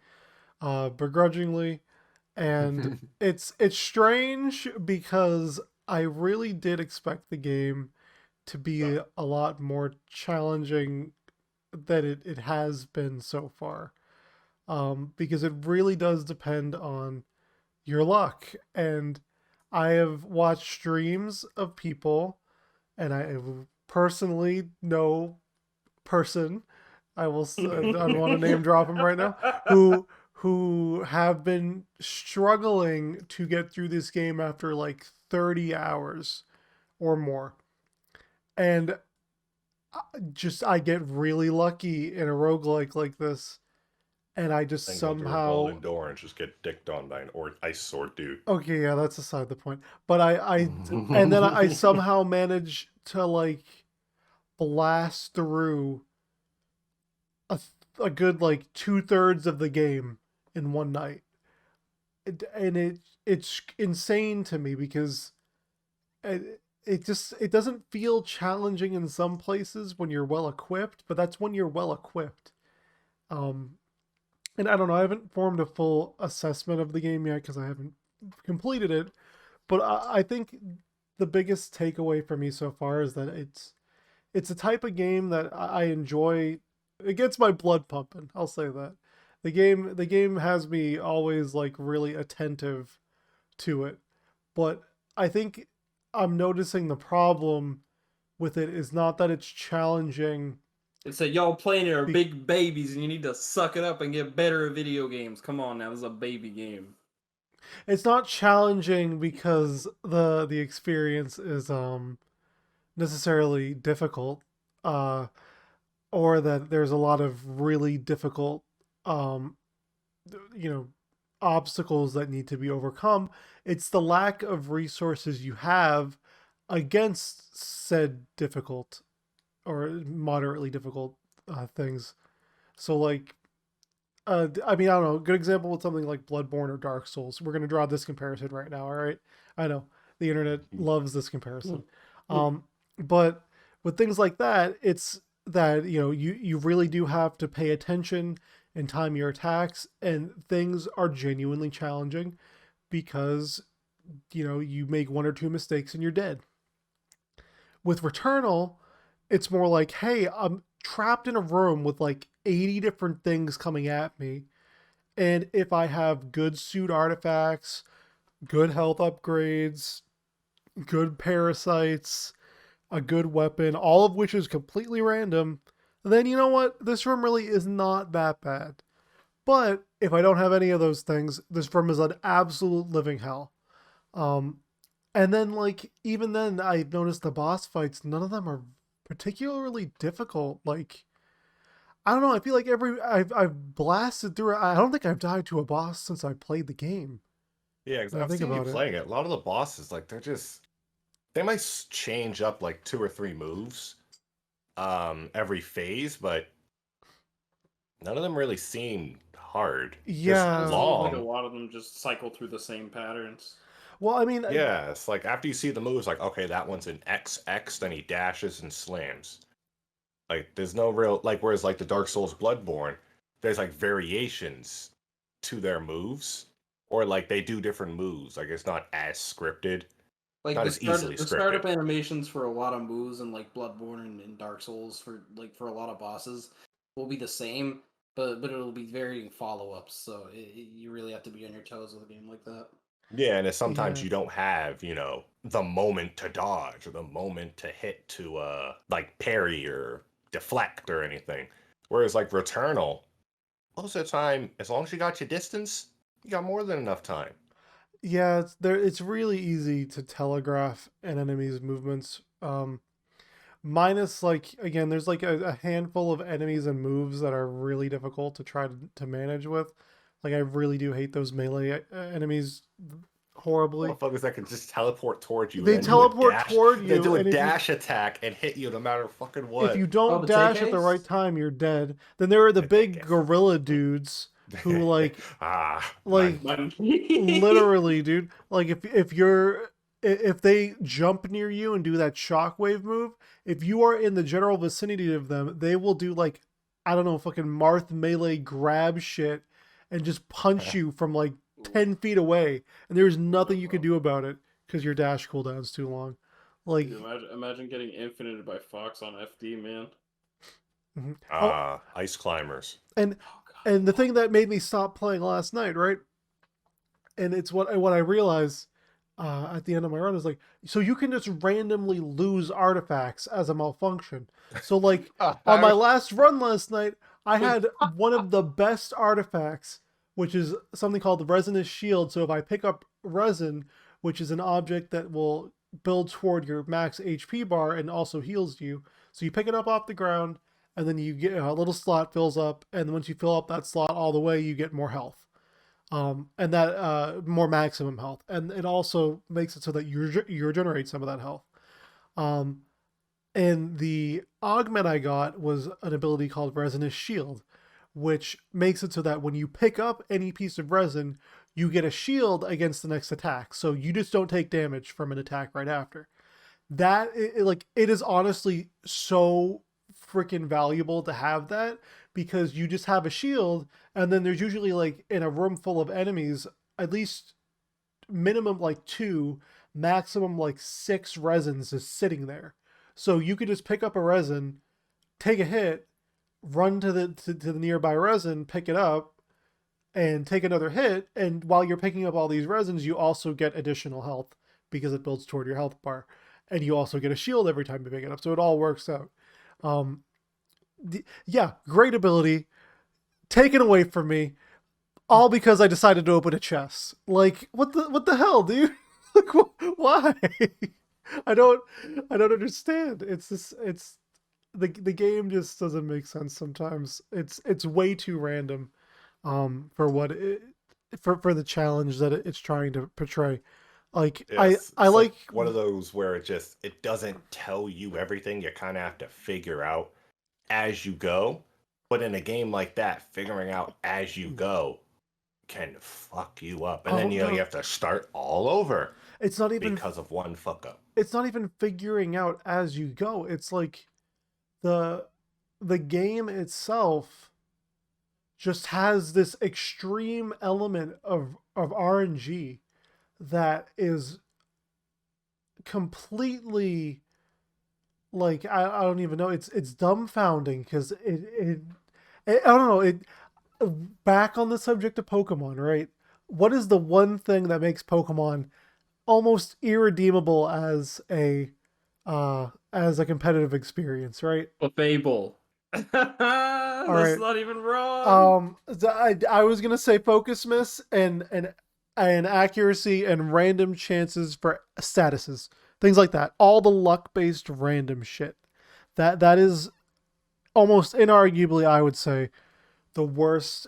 Speaker 1: begrudgingly, and it's strange because I really did expect the game to be a lot more challenging than it has been so far. Because it really does depend on your luck. And I have watched streams of people, and I personally know person. I don't want to name drop him right now. Who have been struggling to get through this game after like 30 hours or more. And I get really lucky in a roguelike like this, and I just
Speaker 3: And go through a golden
Speaker 1: somehow.
Speaker 3: door and just get dicked on by an ice sword dude.
Speaker 1: Okay, yeah, that's aside the point. But and then I somehow manage to like blast through a, a good like 2/3 of the game in one night. And it's insane to me because it doesn't feel challenging in some places when you're well equipped, but that's when you're well equipped. Um, and I don't know, I haven't formed a full assessment of the game yet because I haven't completed it. But I think the biggest takeaway for me so far is that it's a type of game that I enjoy. It gets my blood pumping. I'll say that. The game has me always like really attentive to it. But I think I'm noticing the problem with it is not that it's challenging.
Speaker 2: It's that y'all playing it are
Speaker 1: Be-
Speaker 2: big babies and you need to suck it up and get better at video games. Come on now, this is a baby game.
Speaker 1: It's not challenging because the experience is necessarily difficult. Or that there's a lot of really difficult um you know obstacles that need to be overcome. It's the lack of resources you have against said difficult or moderately difficult things. So like I mean, I don't know. Good example with something like Bloodborne or Dark Souls. We're gonna draw this comparison right now. All right, I know the internet loves this comparison, um, but with things like that, it's that you really do have to pay attention and time your attacks, and things are genuinely challenging because you make one or two mistakes and you're dead. With Returnal, it's more like, hey, I'm trapped in a room with like 80 different things coming at me. And if I have good suit artifacts, good health upgrades, good parasites, a good weapon, all of which is completely random, then you know what? This room really is not that bad. But if I don't have any of those things, this room is an absolute living hell. Um, and then, like, even then, I've noticed the boss fights, none of them are particularly difficult. Like, I don't know, I feel like I've blasted through it. I don't think I've died to a boss since I played the game.
Speaker 3: Yeah, because
Speaker 1: When I
Speaker 3: I've
Speaker 1: think
Speaker 3: seen you
Speaker 1: about it.
Speaker 3: playing it. A lot of the bosses, like they might change up like 2 or 3 moves, every phase, but none of them really seem hard. Just
Speaker 2: It
Speaker 1: Yeah.
Speaker 2: seems like a
Speaker 3: long.
Speaker 2: lot of them just cycle through the same patterns.
Speaker 1: Well, I mean,
Speaker 3: Yeah, it's like after you see the moves, like okay, that one's an XX, then he dashes and slams. Like there's no real like whereas like the Dark Souls Bloodborne, there's like variations to their moves, or like they do different moves. Like it's not as scripted,
Speaker 2: Like
Speaker 3: not as easily
Speaker 2: the
Speaker 3: scripted.
Speaker 2: startup animations for a lot of moves in like Bloodborne and Dark Souls for a lot of bosses will be the same, but it'll be varying follow ups. So you really have to be on your toes with a game like that.
Speaker 3: Yeah, and it's sometimes
Speaker 1: yeah.
Speaker 3: you don't have, the moment to dodge or the moment to hit to like parry or deflect or anything. Whereas like Returnal, most of the time, as long as you got your distance, you got more than enough time.
Speaker 1: Yeah, it's really easy to telegraph an enemy's movements. Minus like again, there's like a handful of enemies and moves that are really difficult to try to manage with. Like I really do hate those melee enemies horribly.
Speaker 3: Motherfuckers that can just teleport towards you and
Speaker 1: They
Speaker 3: then do a
Speaker 1: teleport
Speaker 3: dash,
Speaker 1: toward
Speaker 3: then
Speaker 1: you,
Speaker 3: do a
Speaker 1: and
Speaker 3: dash attack and hit you no matter fucking
Speaker 1: if you
Speaker 3: what.
Speaker 2: Oh,
Speaker 1: don't
Speaker 2: the
Speaker 1: dash at the right
Speaker 2: TKs?
Speaker 1: time, you're dead. Then there are the
Speaker 3: I think
Speaker 1: big
Speaker 3: it's
Speaker 1: gorilla dudes who like
Speaker 3: man.
Speaker 1: literally, dude. Like if they jump near you and do that shockwave move, if you are in the general vicinity of them, they will do like I don't know, fucking Marth melee grab shit and just punch you from like 10 feet away, and there's nothing you can do about it because your dash cooldown's too long. Like,
Speaker 2: Dude, imagine getting infinited by Fox on FD, man.
Speaker 1: mhm. Oh,
Speaker 3: Ice climbers.
Speaker 1: and
Speaker 2: Oh god.
Speaker 1: and the thing that made me stop playing last night, right? And it's what I realized at the end of my run is like, so you can just randomly lose artifacts as a malfunction. So like on my last run last night, I had one of the best artifacts, which is something called the resinous shield. So if I pick up resin, which is an object that will build toward your max HP bar and also heals you, so you pick it up off the ground, and then you get a little slot fills up, and once you fill up that slot all the way, you get more health, and that more maximum health, and it also makes it so that you regenerate some of that health. Um, and the augment I got was an ability called Resinous Shield, which makes it so that when you pick up any piece of resin, you get a shield against the next attack. So you just don't take damage from an attack right after. That like it is honestly so freaking valuable to have that because you just have a shield, and then there's usually like in a room full of enemies at least minimum like two, maximum like six resins is sitting there. So you could just pick up a resin, take a hit, run to the nearby resin, pick it up, and take another hit. And while you're picking up all these resins, you also get additional health because it builds toward your health bar, and you also get a shield every time you pick it up. So it all works out. Um, yeah, great ability taken away from me, all because I decided to open a chest. Like what the hell, dude? Like why? I don't I don't understand. It's the game just doesn't make sense sometimes. It's way too random for what it for the challenge that it's trying to portray. Like
Speaker 3: Yes,
Speaker 1: I
Speaker 3: it's like
Speaker 1: like
Speaker 3: one of those where it doesn't tell you everything. You kind of have to figure out as you go. But in a game like that, figuring out as you go can fuck you up. And then you
Speaker 1: no.
Speaker 3: have to start all over
Speaker 1: It's not even
Speaker 3: because of one fuck up.
Speaker 1: it's not even figuring out as you go. It's like the the game itself just has this extreme element of RNG that is completely like I don't even know. It's dumbfounding because I don't know it. Back on the subject of Pokemon, right? What is the one thing that makes Pokemon almost irredeemable as a competitive experience, right?
Speaker 2: A fable.
Speaker 1: All
Speaker 2: That's
Speaker 1: right.
Speaker 2: not even wrong.
Speaker 1: I was gonna say focus miss and accuracy and random chances for statuses, things like that. All the luck based random shit. That is almost inarguably, I would say, the worst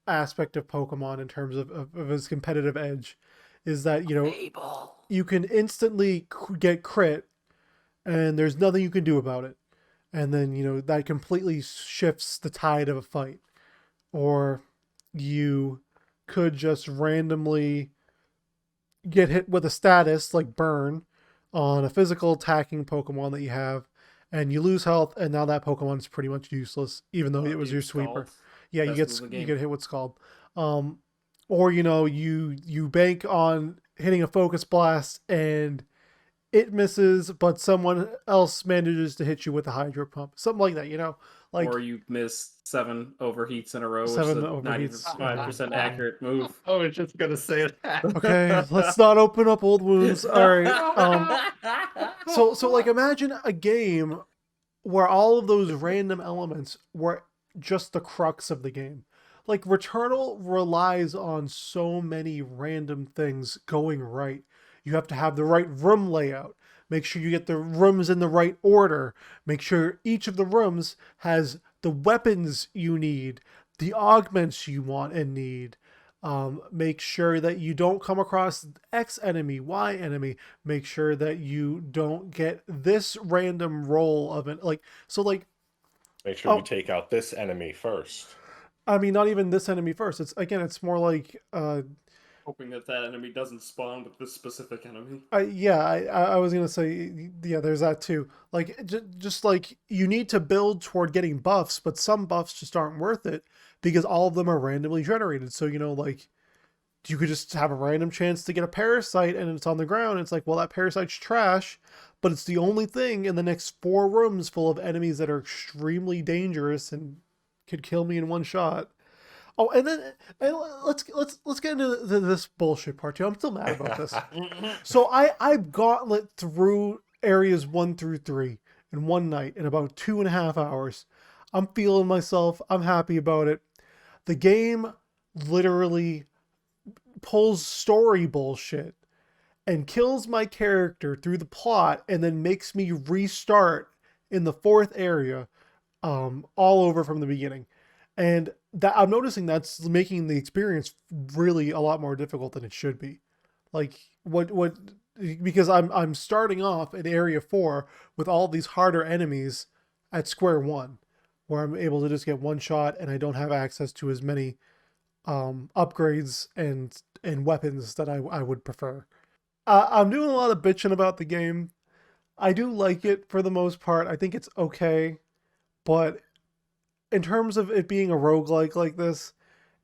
Speaker 1: aspect of Pokemon in terms of its competitive edge. Is that
Speaker 2: Fable.
Speaker 1: you can instantly get crit and there's nothing you can do about it, and then that completely shifts the tide of a fight. Or you could just randomly get hit with a status like burn on a physical attacking Pokemon that you have, and you lose health, and now that Pokemon is pretty much useless, even though it was your sweeper.
Speaker 2: Scald.
Speaker 1: Yeah,
Speaker 2: Best move in the
Speaker 1: you
Speaker 2: game.
Speaker 1: get hit with Scald. Or you bank on hitting a Focus Blast and it misses, but someone else manages to hit you with a Hydro Pump, something like that.
Speaker 2: Or
Speaker 1: Like
Speaker 2: you miss 7 overheats in a row, which is
Speaker 1: 7
Speaker 2: a
Speaker 1: overheats.
Speaker 2: 95% accurate move.
Speaker 3: I was just gonna say that.
Speaker 1: Okay, let's not open up old wounds. All right. So like imagine a game where all of those random elements were just the crux of the game. Like Returnal relies on so many random things going right. You have to have the right room layout. Make sure you get the rooms in the right order. Make sure each of the rooms has the weapons you need, the augments you want and need. Make sure that you don't come across X enemy, Y enemy. Make sure that you don't get this random roll of it. Like
Speaker 3: Make sure you
Speaker 1: oh,
Speaker 3: take out this enemy first.
Speaker 1: I mean, not even this enemy first. It's more like
Speaker 2: Hoping that enemy doesn't spawn with this specific enemy.
Speaker 1: I was gonna say yeah. There's that too. Like just like you need to build toward getting buffs, but some buffs just aren't worth it because all of them are randomly generated. So like you could just have a random chance to get a parasite and it's on the ground. It's like, well, that parasite's trash, but it's the only thing in the next 4 rooms full of enemies that are extremely dangerous and could kill me in one shot. Oh, and let's get into this bullshit part too. I'm still mad about this. So I've gauntlet through areas 1 through 3 in one night in about 2.5 hours. I'm feeling myself. I'm happy about it. The game literally pulls story bullshit and kills my character through the plot and then makes me restart in the 4th area all over from the beginning. And that I'm noticing that's making the experience really a lot more difficult than it should be. Like what because I'm starting off in area 4 with all these harder enemies at square one where I'm able to just get one shot and I don't have access to as many upgrades and weapons that I would prefer. I'm doing a lot of bitching about the game. I do like it for the most part. I think it's okay, but in terms of it being a roguelike like this,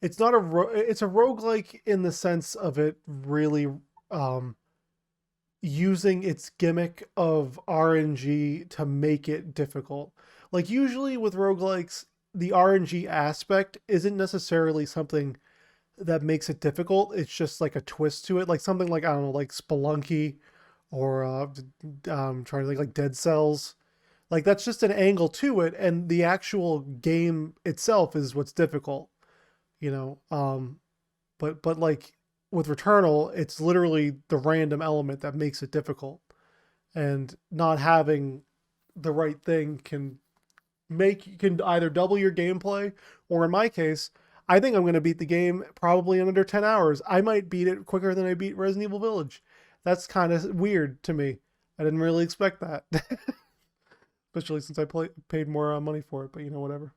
Speaker 1: it's not it's a roguelike in the sense of it really um using its gimmick of RNG to make it difficult. Like usually with roguelikes, the RNG aspect isn't necessarily something that makes it difficult. It's just like a twist to it, like something like I don't know, like Spelunky, or trying to think like Dead Cells. Like that's just an angle to it, and the actual game itself is what's difficult, you know. But like with Returnal, it's literally the random element that makes it difficult, and not having the right thing can either double your gameplay, or in my case, I think I'm going to beat the game probably in under 10 hours. I might beat it quicker than I beat Resident Evil Village. That's kind of weird to me. I didn't really expect that. Especially since I paid more money for it, but whatever.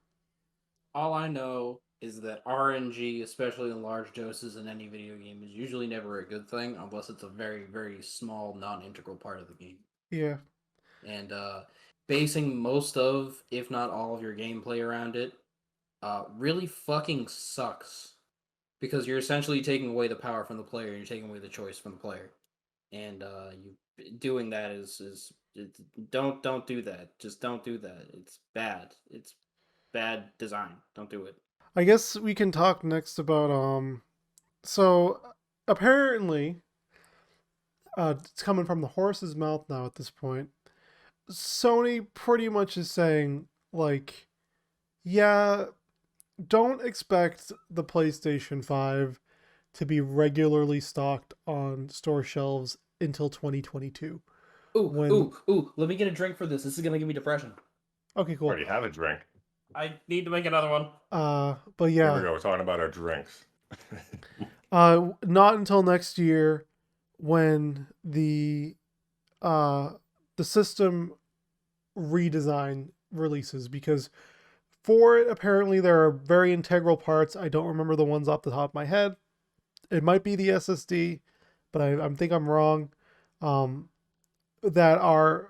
Speaker 2: All I know is that RNG, especially in large doses in any video game, is usually never a good thing unless it's a very, very small, non-integral part of the game.
Speaker 1: Yeah.
Speaker 2: And basing most of, if not all of your gameplay around it, really fucking sucks. Because you're essentially taking away the power from the player, and you're taking away the choice from the player. And you doing that don't do that. Just don't do that. It's bad. It's bad design. Don't do it.
Speaker 1: I guess we can talk next about so apparently it's coming from the horse's mouth now at this point. Sony pretty much is saying like, yeah, don't expect the PlayStation 5 to be regularly stocked on store shelves until 2022. When
Speaker 2: Ooh, let me get a drink for this. This is gonna give me depression.
Speaker 1: Okay, cool.
Speaker 3: Already have a drink.
Speaker 2: I need to make another one.
Speaker 1: But
Speaker 3: Here we
Speaker 1: yeah,
Speaker 3: go. We're talking about our drinks.
Speaker 1: not until next year when uh the system redesign releases, because for it apparently there are very integral parts. I don't remember the ones off the top of my head. It might be the SSD, but I think I'm wrong. That are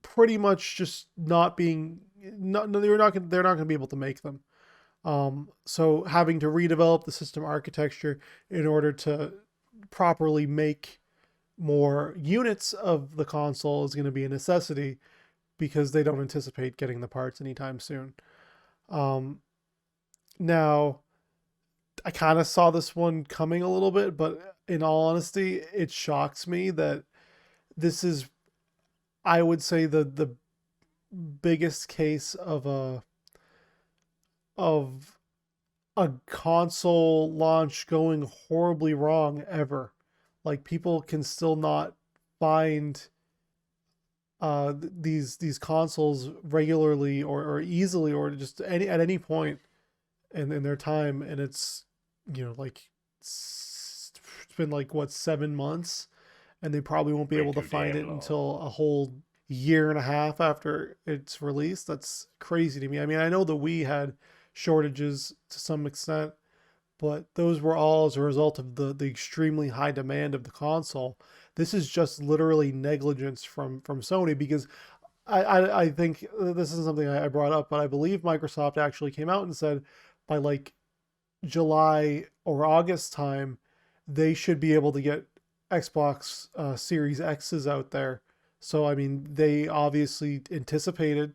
Speaker 1: pretty much just not being not no, they're not going to be able to make them. So having to redevelop the system architecture in order to properly make more units of the console is going to be a necessity because they don't anticipate getting the parts anytime soon. Um, Now, I kind of saw this one coming a little bit, but in all honesty, it shocks me that this is, I would say, the biggest case of a console launch going horribly wrong ever. Like people can still not find these consoles regularly or easily or just any at any point in their time, and it's like it's been like what 7 months, and they probably won't be
Speaker 3: Way
Speaker 1: able to
Speaker 3: too
Speaker 1: find
Speaker 3: damn
Speaker 1: it
Speaker 3: long.
Speaker 1: until a whole year and a half after it's released. That's crazy to me. I mean, I know the Wii had shortages to some extent, but those were all as a result of the extremely high demand of the console. This is just literally negligence from Sony, because I think this is something I brought up, but I believe Microsoft actually came out and said by like July or August time, they should be able to get Xbox Series X's out there. So, I mean, they obviously anticipated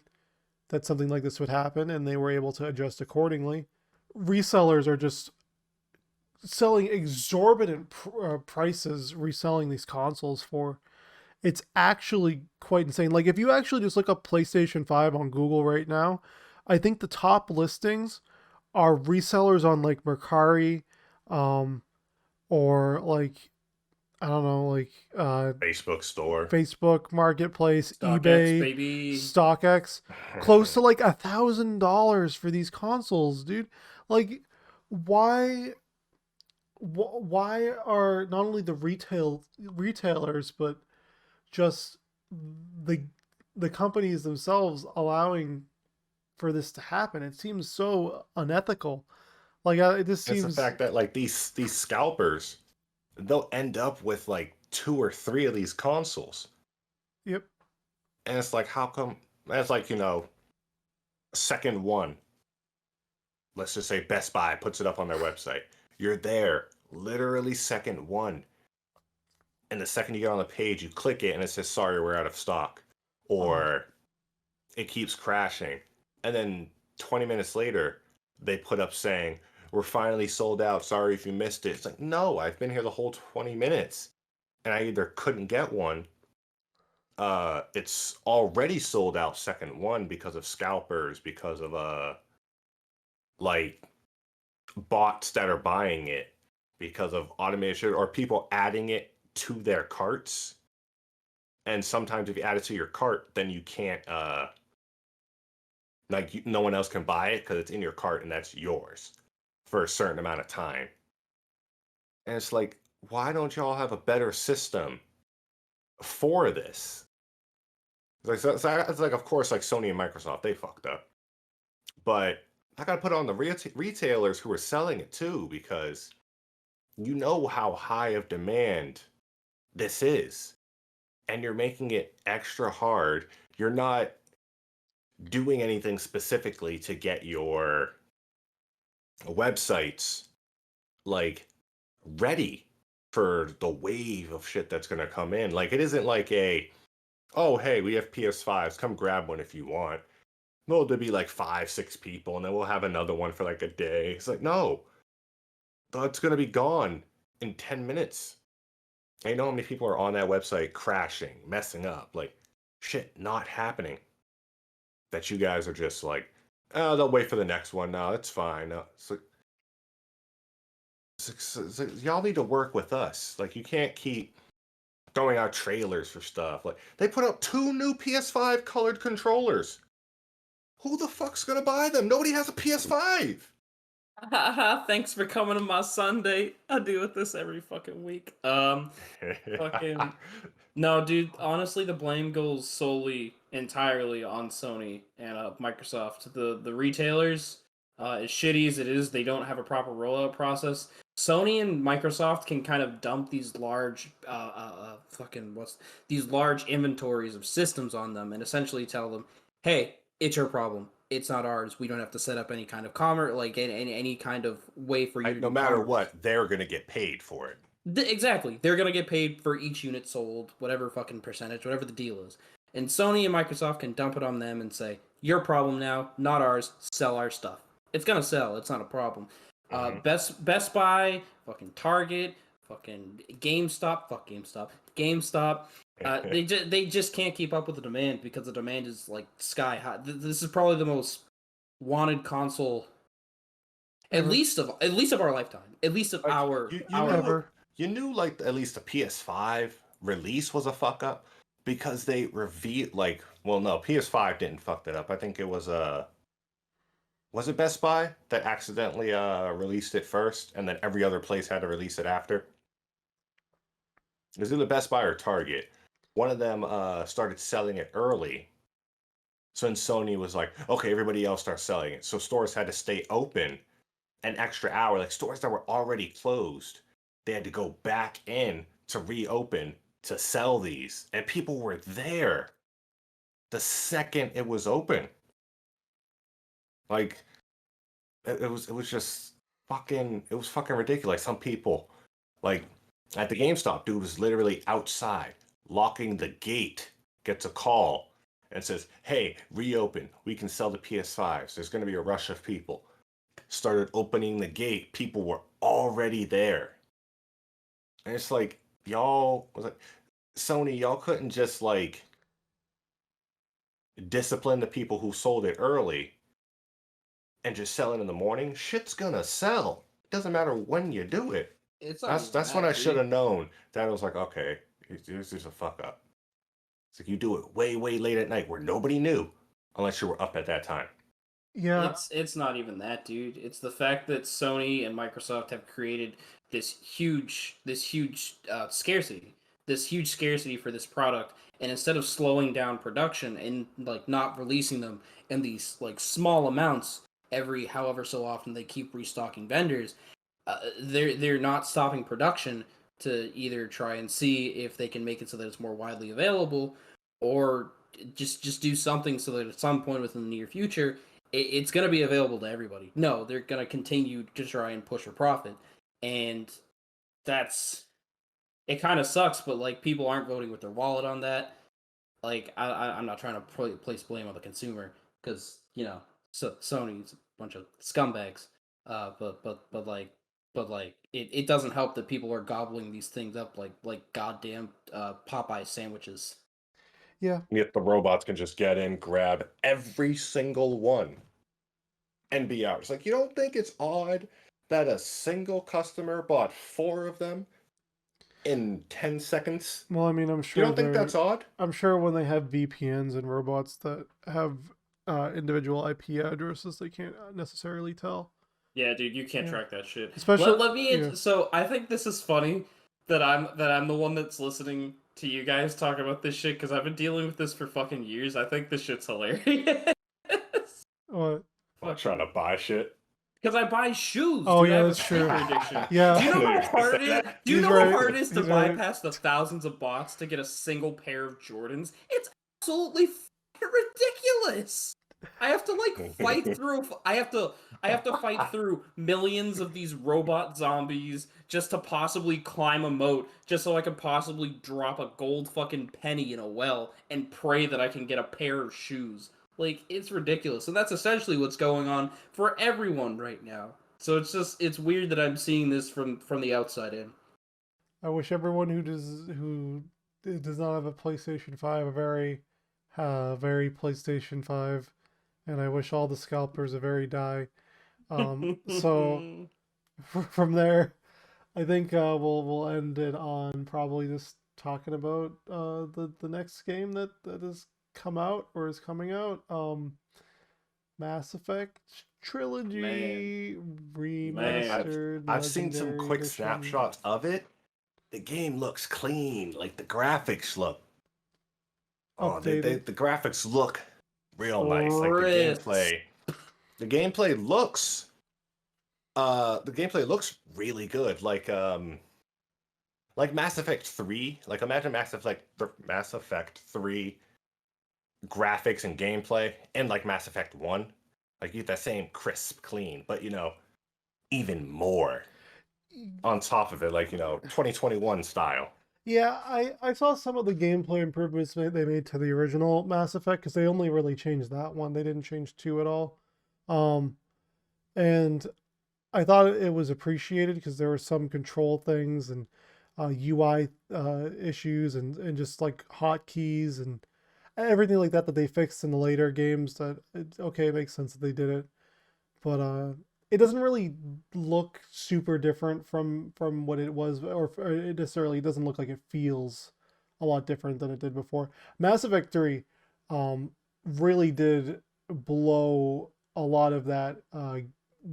Speaker 1: that something like this would happen and they were able to adjust accordingly. Resellers are just selling exorbitant prices, reselling these consoles for. It's actually quite insane. Like, if you actually just look up PlayStation 5 on Google right now, I think the top listings are resellers on like Mercari, um, or like I don't know, like
Speaker 3: Facebook store.
Speaker 1: Facebook Marketplace,
Speaker 2: StockX,
Speaker 1: eBay,
Speaker 2: baby.
Speaker 1: StockX, close to like $1,000 for these consoles, dude. Like, why? Why are not only the retailers but just the the companies themselves allowing for this to happen? It seems so unethical. Like it just
Speaker 3: It's the
Speaker 1: seems.
Speaker 3: fact that like these scalpers, they'll end up with like 2 or 3 of these consoles,
Speaker 1: Yep.
Speaker 3: and it's like, how come? That's like second one. Let's just say Best Buy puts it up on their website. You're there, literally second one, and the second you get on the page, you click it, and it says, "Sorry, we're out of stock,"
Speaker 1: Oh.
Speaker 3: or it keeps crashing, and then 20 minutes later, they put up saying, "We're finally sold out. Sorry if you missed it." It's like, no, I've been here the whole 20 minutes, and I either couldn't get one. It's already sold out second one because of scalpers, because of like bots that are buying it, because of automation or people adding it to their carts. And sometimes if you add it to your cart, then you can't no one else can buy it because it's in your cart and that's yours for a certain amount of time. And it's like, why don't y'all have a better system for this? It's like, of course, like Sony and Microsoft, they fucked up. But I gotta put it on the retailers who are selling it too, because you know how high of demand this is, and you're making it extra hard. You're not doing anything specifically to get your websites like ready for the wave of shit that's gonna come in. Like it isn't like oh hey, we have PS5s, come grab one if you want. No, there'll be like 5, 6 people, and then we'll have another one for like a day. It's like, no, that's gonna be gone in 10 minutes. I know how many people are on that website crashing, messing up, like shit not happening. That you guys are just like, oh, they'll wait for the next one. No, it's fine. No, y'all need to work with us. Like, you can't keep throwing out trailers for stuff. Like, they put out 2 new PS5 colored controllers. Who the fuck's gonna buy them? Nobody has a PS5.
Speaker 2: Thanks for coming to my Sunday. I deal with this every fucking week. Fucking no, dude. Honestly, the blame goes solely, entirely on Sony and Microsoft. The retailers, as shitty as it is, they don't have a proper rollout process. Sony and Microsoft can kind of dump these large, these large inventories of systems on them, and essentially tell them, "Hey, it's your problem. It's not ours. We don't have to set up any kind of commerce, like any kind of way for you to
Speaker 3: No
Speaker 2: do
Speaker 3: matter
Speaker 2: commerce."
Speaker 3: what, they're gonna get paid for it.
Speaker 2: Exactly. They're going to get paid for each unit sold, whatever fucking percentage, whatever the deal is. And Sony and Microsoft can dump it on them and say, your problem now, not ours, sell our stuff. It's going to sell. It's not a problem.
Speaker 3: Mhm.
Speaker 2: Best Buy, fucking Target, fucking GameStop. They just can't keep up with the demand because the demand is like sky high. This is probably the most wanted console at least of our lifetime. At least of
Speaker 3: Like,
Speaker 2: our
Speaker 3: you
Speaker 2: our
Speaker 3: knew
Speaker 1: Ever.
Speaker 3: you knew like at least the PS5 release was a fuck up because they revealed like, well, no, PS5 didn't fuck that up. I think it was it Best Buy that accidentally released it first, and then every other place had to release it after? It was either Best Buy or Target. One of them started selling it early. So then Sony was like, okay, everybody else starts selling it. So stores had to stay open an extra hour. Like stores that were already closed, they had to go back in to reopen to sell these. And people were there the second it was open. Like it was just fucking ridiculous. Some people like at the GameStop dude was literally outside locking the gate, gets a call and says, "Hey, reopen. We can sell the PS5s. There's going to be a rush of people." Started opening the gate. People were already there. And it's like y'all was like Sony, y'all couldn't just like discipline the people who sold it early and just sell it in the morning. Shit's gonna sell. It doesn't matter when you do it.
Speaker 2: It's not
Speaker 3: That's
Speaker 2: even
Speaker 3: that's when
Speaker 2: that,
Speaker 3: I should
Speaker 2: dude.
Speaker 3: have known that. I was like, okay, this is a fuck up. It's like you do it way, way late at night where nobody knew unless you were up at that time.
Speaker 1: Yeah.
Speaker 2: It's not even that, dude. It's the fact that Sony and Microsoft have created this huge scarcity for this product, and instead of slowing down production and like not releasing them in these like small amounts every however so often they keep restocking vendors, they're not stopping production to either try and see if they can make it so that it's more widely available, or just do something so that at some point within the near future it's going to be available to everybody. No, they're going to continue to try and push for profit, and that's it. Kind of sucks, but like people aren't voting with their wallet on that. Like I'm not trying to place blame on the consumer because Sony's a bunch of scumbags. But it doesn't help that people are gobbling these things up like goddamn Popeye sandwiches.
Speaker 1: Yeah.
Speaker 3: Yet the robots can just get in, grab every single one, and be out. It's like, you don't think it's odd that a single customer bought 4 of them in 10 seconds?
Speaker 1: Well, I mean,
Speaker 3: You don't think that's odd?
Speaker 1: I'm sure when they have VPNs and robots that have individual IP addresses, they can't necessarily tell.
Speaker 2: Yeah, dude, you can't
Speaker 1: Yeah.
Speaker 2: track that shit.
Speaker 1: Especially,
Speaker 2: Let me.
Speaker 1: yeah.
Speaker 2: So I think this is funny that I'm the one that's listening to you guys talk about this shit because I've been dealing with this for fucking years. I think this shit's hilarious.
Speaker 1: What?
Speaker 3: I'm trying to buy shit.
Speaker 2: Because I buy shoes,
Speaker 1: Oh,
Speaker 2: dude.
Speaker 1: yeah,
Speaker 2: I have a
Speaker 1: that's true.
Speaker 2: sneaker addiction.
Speaker 1: Yeah.
Speaker 2: Do you know
Speaker 3: You're
Speaker 2: how
Speaker 3: gonna
Speaker 2: hard
Speaker 3: say
Speaker 2: it is?
Speaker 3: that?
Speaker 2: Do you
Speaker 1: He's
Speaker 2: know
Speaker 1: right.
Speaker 2: how hard it is to
Speaker 1: He's right.
Speaker 2: bypass the thousands of bots to get a single pair of Jordans? It's absolutely ridiculous. I have to like fight through. I have to fight through millions of these robot zombies just to possibly climb a moat, just so I can possibly drop a gold fucking penny in a well and pray that I can get a pair of shoes. Like, it's ridiculous, and that's essentially what's going on for everyone right now. So it's weird that I'm seeing this from the outside in.
Speaker 1: I wish everyone who does not have a PlayStation 5 a very PlayStation 5, and I wish all the scalpers a very die. So from there, I think we'll end it on probably just talking about the next game that has come out or is coming out. Mass Effect Trilogy
Speaker 2: Man.
Speaker 1: remastered
Speaker 3: I've seen some
Speaker 1: legendary
Speaker 3: quick
Speaker 1: edition.
Speaker 3: snapshots of it. The game looks clean. Like the graphics look. Oh,
Speaker 1: Updated.
Speaker 3: the graphics look real nice. Like
Speaker 2: Crisp.
Speaker 3: the gameplay looks. The gameplay looks really good. Like Mass Effect 3. Like imagine Mass Effect 3 graphics and gameplay, and like Mass Effect 1. Like you get that same crisp, clean, but even more on top of it, like 2021 style.
Speaker 1: Yeah, I saw some of the gameplay improvements they made to the original Mass Effect because they only really changed that one. They didn't change 2 at all. And I thought it was appreciated because there were some control things and UI issues and just like hotkeys and everything like that they fixed in the later games. Okay, it makes sense that they did it, but it doesn't really look super different from what it was, or it necessarily doesn't look like it feels a lot different than it did before. Mass Effect 3 really did blow a lot of that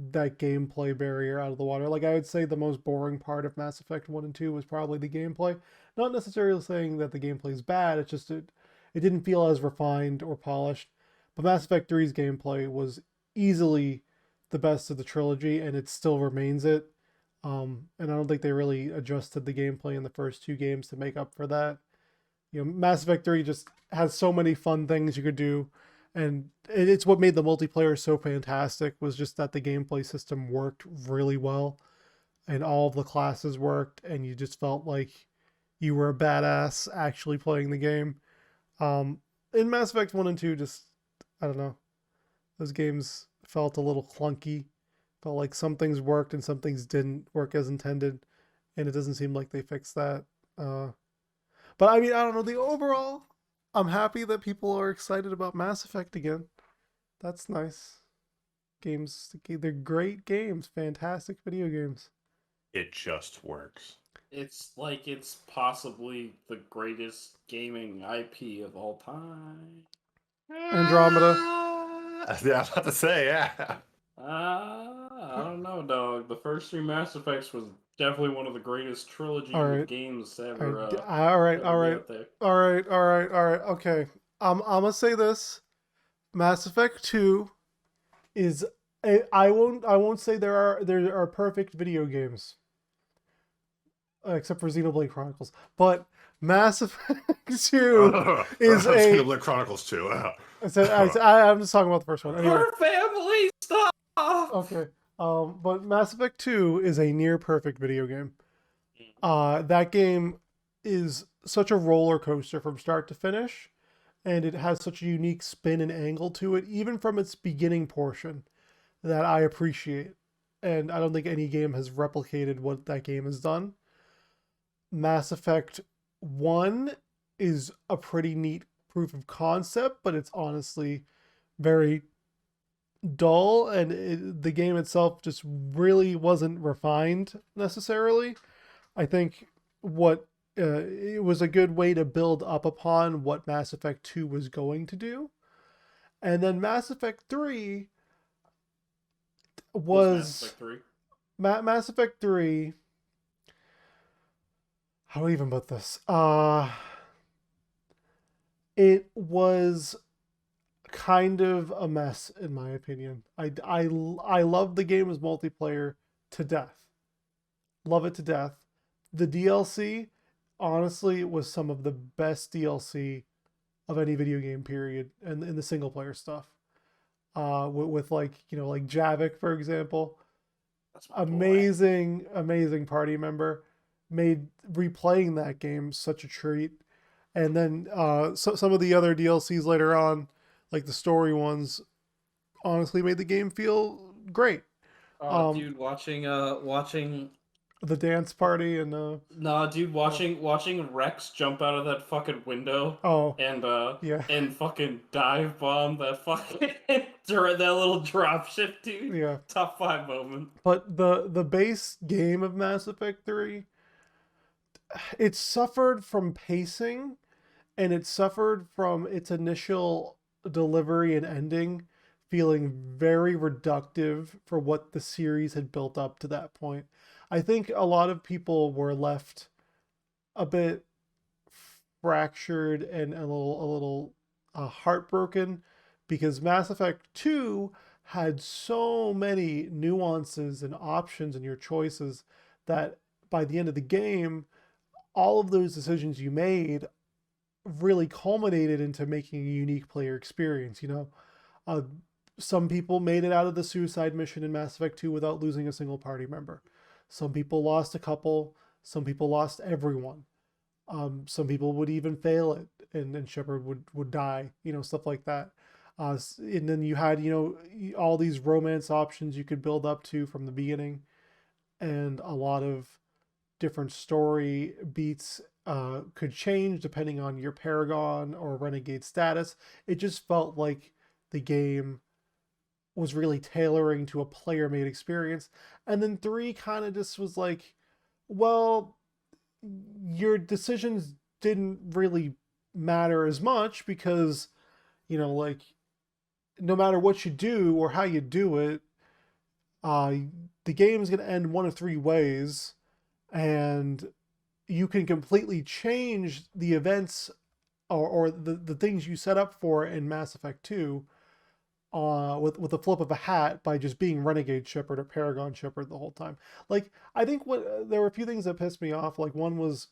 Speaker 1: gameplay barrier out of the water. Like I would say the most boring part of Mass Effect 1 and 2 was probably the gameplay. Not necessarily saying that the gameplay is bad, it's just it didn't feel as refined or polished. But Mass Effect 3's gameplay was easily the best of the trilogy, and it still remains it. And I don't think they really adjusted the gameplay in the first 2 games to make up for that. Mass Effect 3 just has so many fun things you could do, and it's what made the multiplayer so fantastic was just that the gameplay system worked really well, and all of the classes worked, and you just felt like you were a badass actually playing the game. In Mass Effect 1 and 2, just, I don't know, those games felt a little clunky. Felt like some things worked and some things didn't work as intended, and it doesn't seem like they fixed that. But I mean, I don't know. The overall, I'm happy that people are excited about Mass Effect again. That's nice. Games, they're great games, fantastic video games.
Speaker 3: It just works.
Speaker 2: It's like it's possibly the greatest gaming IP of all time.
Speaker 1: Andromeda.
Speaker 3: Yeah, I was about to say, yeah.
Speaker 2: I don't know, dog. The first 3 Mass Effects was definitely one of the greatest trilogies
Speaker 1: All right.
Speaker 2: of games
Speaker 1: All
Speaker 2: ever.
Speaker 1: right,
Speaker 2: Ever
Speaker 1: all
Speaker 2: be
Speaker 1: right,
Speaker 2: out there.
Speaker 1: all right, all right, all right. Okay, I'm gonna say this: Mass Effect 2 is. I won't say there are perfect video games, except for Xenoblade Chronicles. But Mass Effect 2 is a.
Speaker 3: Xenoblade Chronicles 2.
Speaker 1: I'm just talking about the first one. Anyway,
Speaker 2: Her family stuff.
Speaker 1: okay. But Mass Effect 2 is a near perfect video game. That game is such a roller coaster from start to finish, and it has such a unique spin and angle to it, even from its beginning portion, that I appreciate. And I don't think any game has replicated what that game has done. Mass Effect 1 is a pretty neat proof of concept, but it's honestly very dull, and the game itself just really wasn't refined necessarily. I think what it was a good way to build up upon what Mass Effect 2 was going to do. And then Mass Effect 3
Speaker 2: Mass Effect 3?
Speaker 1: Mass Effect 3. How do I even put this? It was kind of a mess in my opinion. I love the game as multiplayer to death. Love it to death. The DLC, honestly, was some of the best DLC of any video game period, and in the single player stuff. With like like Javik for example,
Speaker 2: That's my boy.
Speaker 1: amazing party member, made replaying that game such a treat. And then some of the other DLCs later on, like the story ones, honestly made the game feel great.
Speaker 2: Oh,
Speaker 1: Um,
Speaker 2: dude, watching
Speaker 1: the dance party and
Speaker 2: Nah, dude,
Speaker 1: uh,
Speaker 2: watching Rex jump out of that fucking window
Speaker 1: oh
Speaker 2: and
Speaker 1: yeah
Speaker 2: fucking dive bomb that fucking that little drop ship, dude.
Speaker 1: yeah.
Speaker 2: Top 5 moment.
Speaker 1: But the base game of Mass Effect 3, it suffered from pacing, and it suffered from its initial delivery and ending feeling very reductive for what the series had built up to that point. I think a lot of people were left a bit fractured and a little heartbroken because Mass Effect 2 had so many nuances and options in your choices that by the end of the game, all of those decisions you made really culminated into making a unique player experience. Uh, some people made it out of the suicide mission in Mass Effect 2 without losing a single party member. Some people lost a couple. Some people lost everyone. Some people would even fail it, and Shepard would die. Stuff like that. And then you had all these romance options you could build up to from the beginning, and a lot of different story beats could change depending on your Paragon or Renegade status. It just felt like the game was really tailoring to a player made experience. And then 3 kind of just was like, well, your decisions didn't really matter as much because, like, no matter what you do or how you do it, uh, the game's going to end one of 3 ways, and you can completely change the events or the things you set up for in Mass Effect 2 with a flip of a hat by just being Renegade Shepard or Paragon Shepard the whole time. Like, I think there were a few things that pissed me off. Like, one was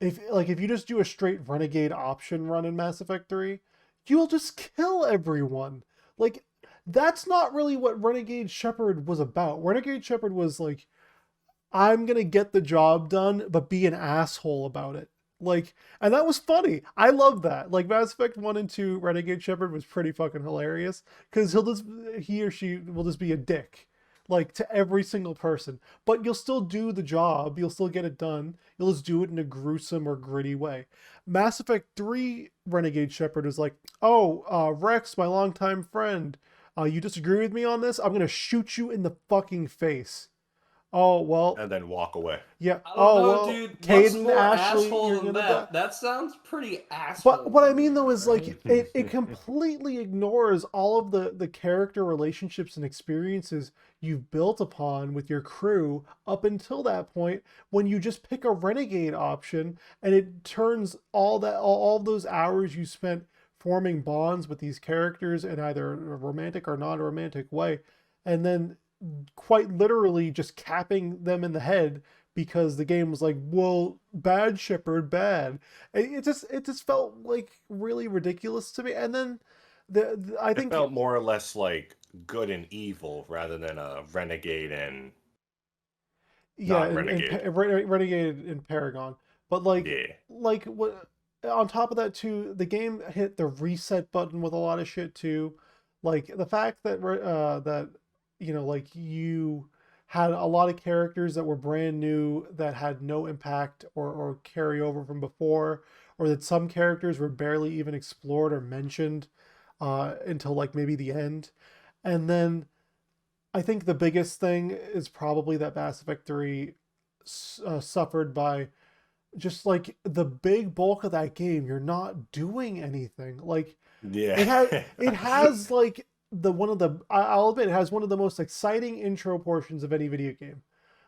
Speaker 1: if you just do a straight Renegade option run in Mass Effect 3, you'll just kill everyone. Like, that's not really what Renegade Shepard was about. Renegade Shepard was like, I'm gonna get the job done, but be an asshole about it. Like, and that was funny. I love that. Like Mass Effect 1 and 2, Renegade Shepard was pretty fucking hilarious. Because he or she will just be a dick. Like to every single person. But you'll still do the job, you'll still get it done. You'll just do it in a gruesome or gritty way. Mass Effect 3 Renegade Shepard is like, oh, Rex, my longtime friend, you disagree with me on this? I'm gonna shoot you in the fucking face. Oh well,
Speaker 3: And then walk away.
Speaker 1: yeah.
Speaker 2: I don't
Speaker 1: Oh
Speaker 2: know,
Speaker 1: well,
Speaker 2: dude. What's
Speaker 1: Caden,
Speaker 2: more
Speaker 1: Ashley,
Speaker 2: asshole
Speaker 1: you're
Speaker 2: than
Speaker 1: gonna die.
Speaker 2: that? That sounds pretty asshole
Speaker 1: But what
Speaker 2: to
Speaker 1: I mean
Speaker 2: me,
Speaker 1: though is like
Speaker 2: right?
Speaker 1: it completely ignores all of the character relationships and experiences you've built upon with your crew up until that point when you just pick a renegade option and it turns all those hours you spent forming bonds with these characters in either a romantic or non-romantic way, and then quite literally just capping them in the head because the game was like, well, bad Shepard, bad. It just felt like really ridiculous to me. And then I
Speaker 3: It
Speaker 1: think
Speaker 3: felt more or less like good and evil rather than a renegade and
Speaker 1: yeah,
Speaker 3: not renegade.
Speaker 1: Renegade in Paragon, but
Speaker 3: Yeah.
Speaker 1: like what on top of that too, the game hit the reset button with a lot of shit too, like the fact that like you had a lot of characters that were brand new that had no impact or carry over from before, or that some characters were barely even explored or mentioned until like maybe the end, and then I think the biggest thing is probably that Mass Effect 3 suffered by just like the big bulk of that game. You're not doing anything. Like
Speaker 3: Yeah.
Speaker 1: it has like the one of the I'll admit it has one of the most exciting intro portions of any video game.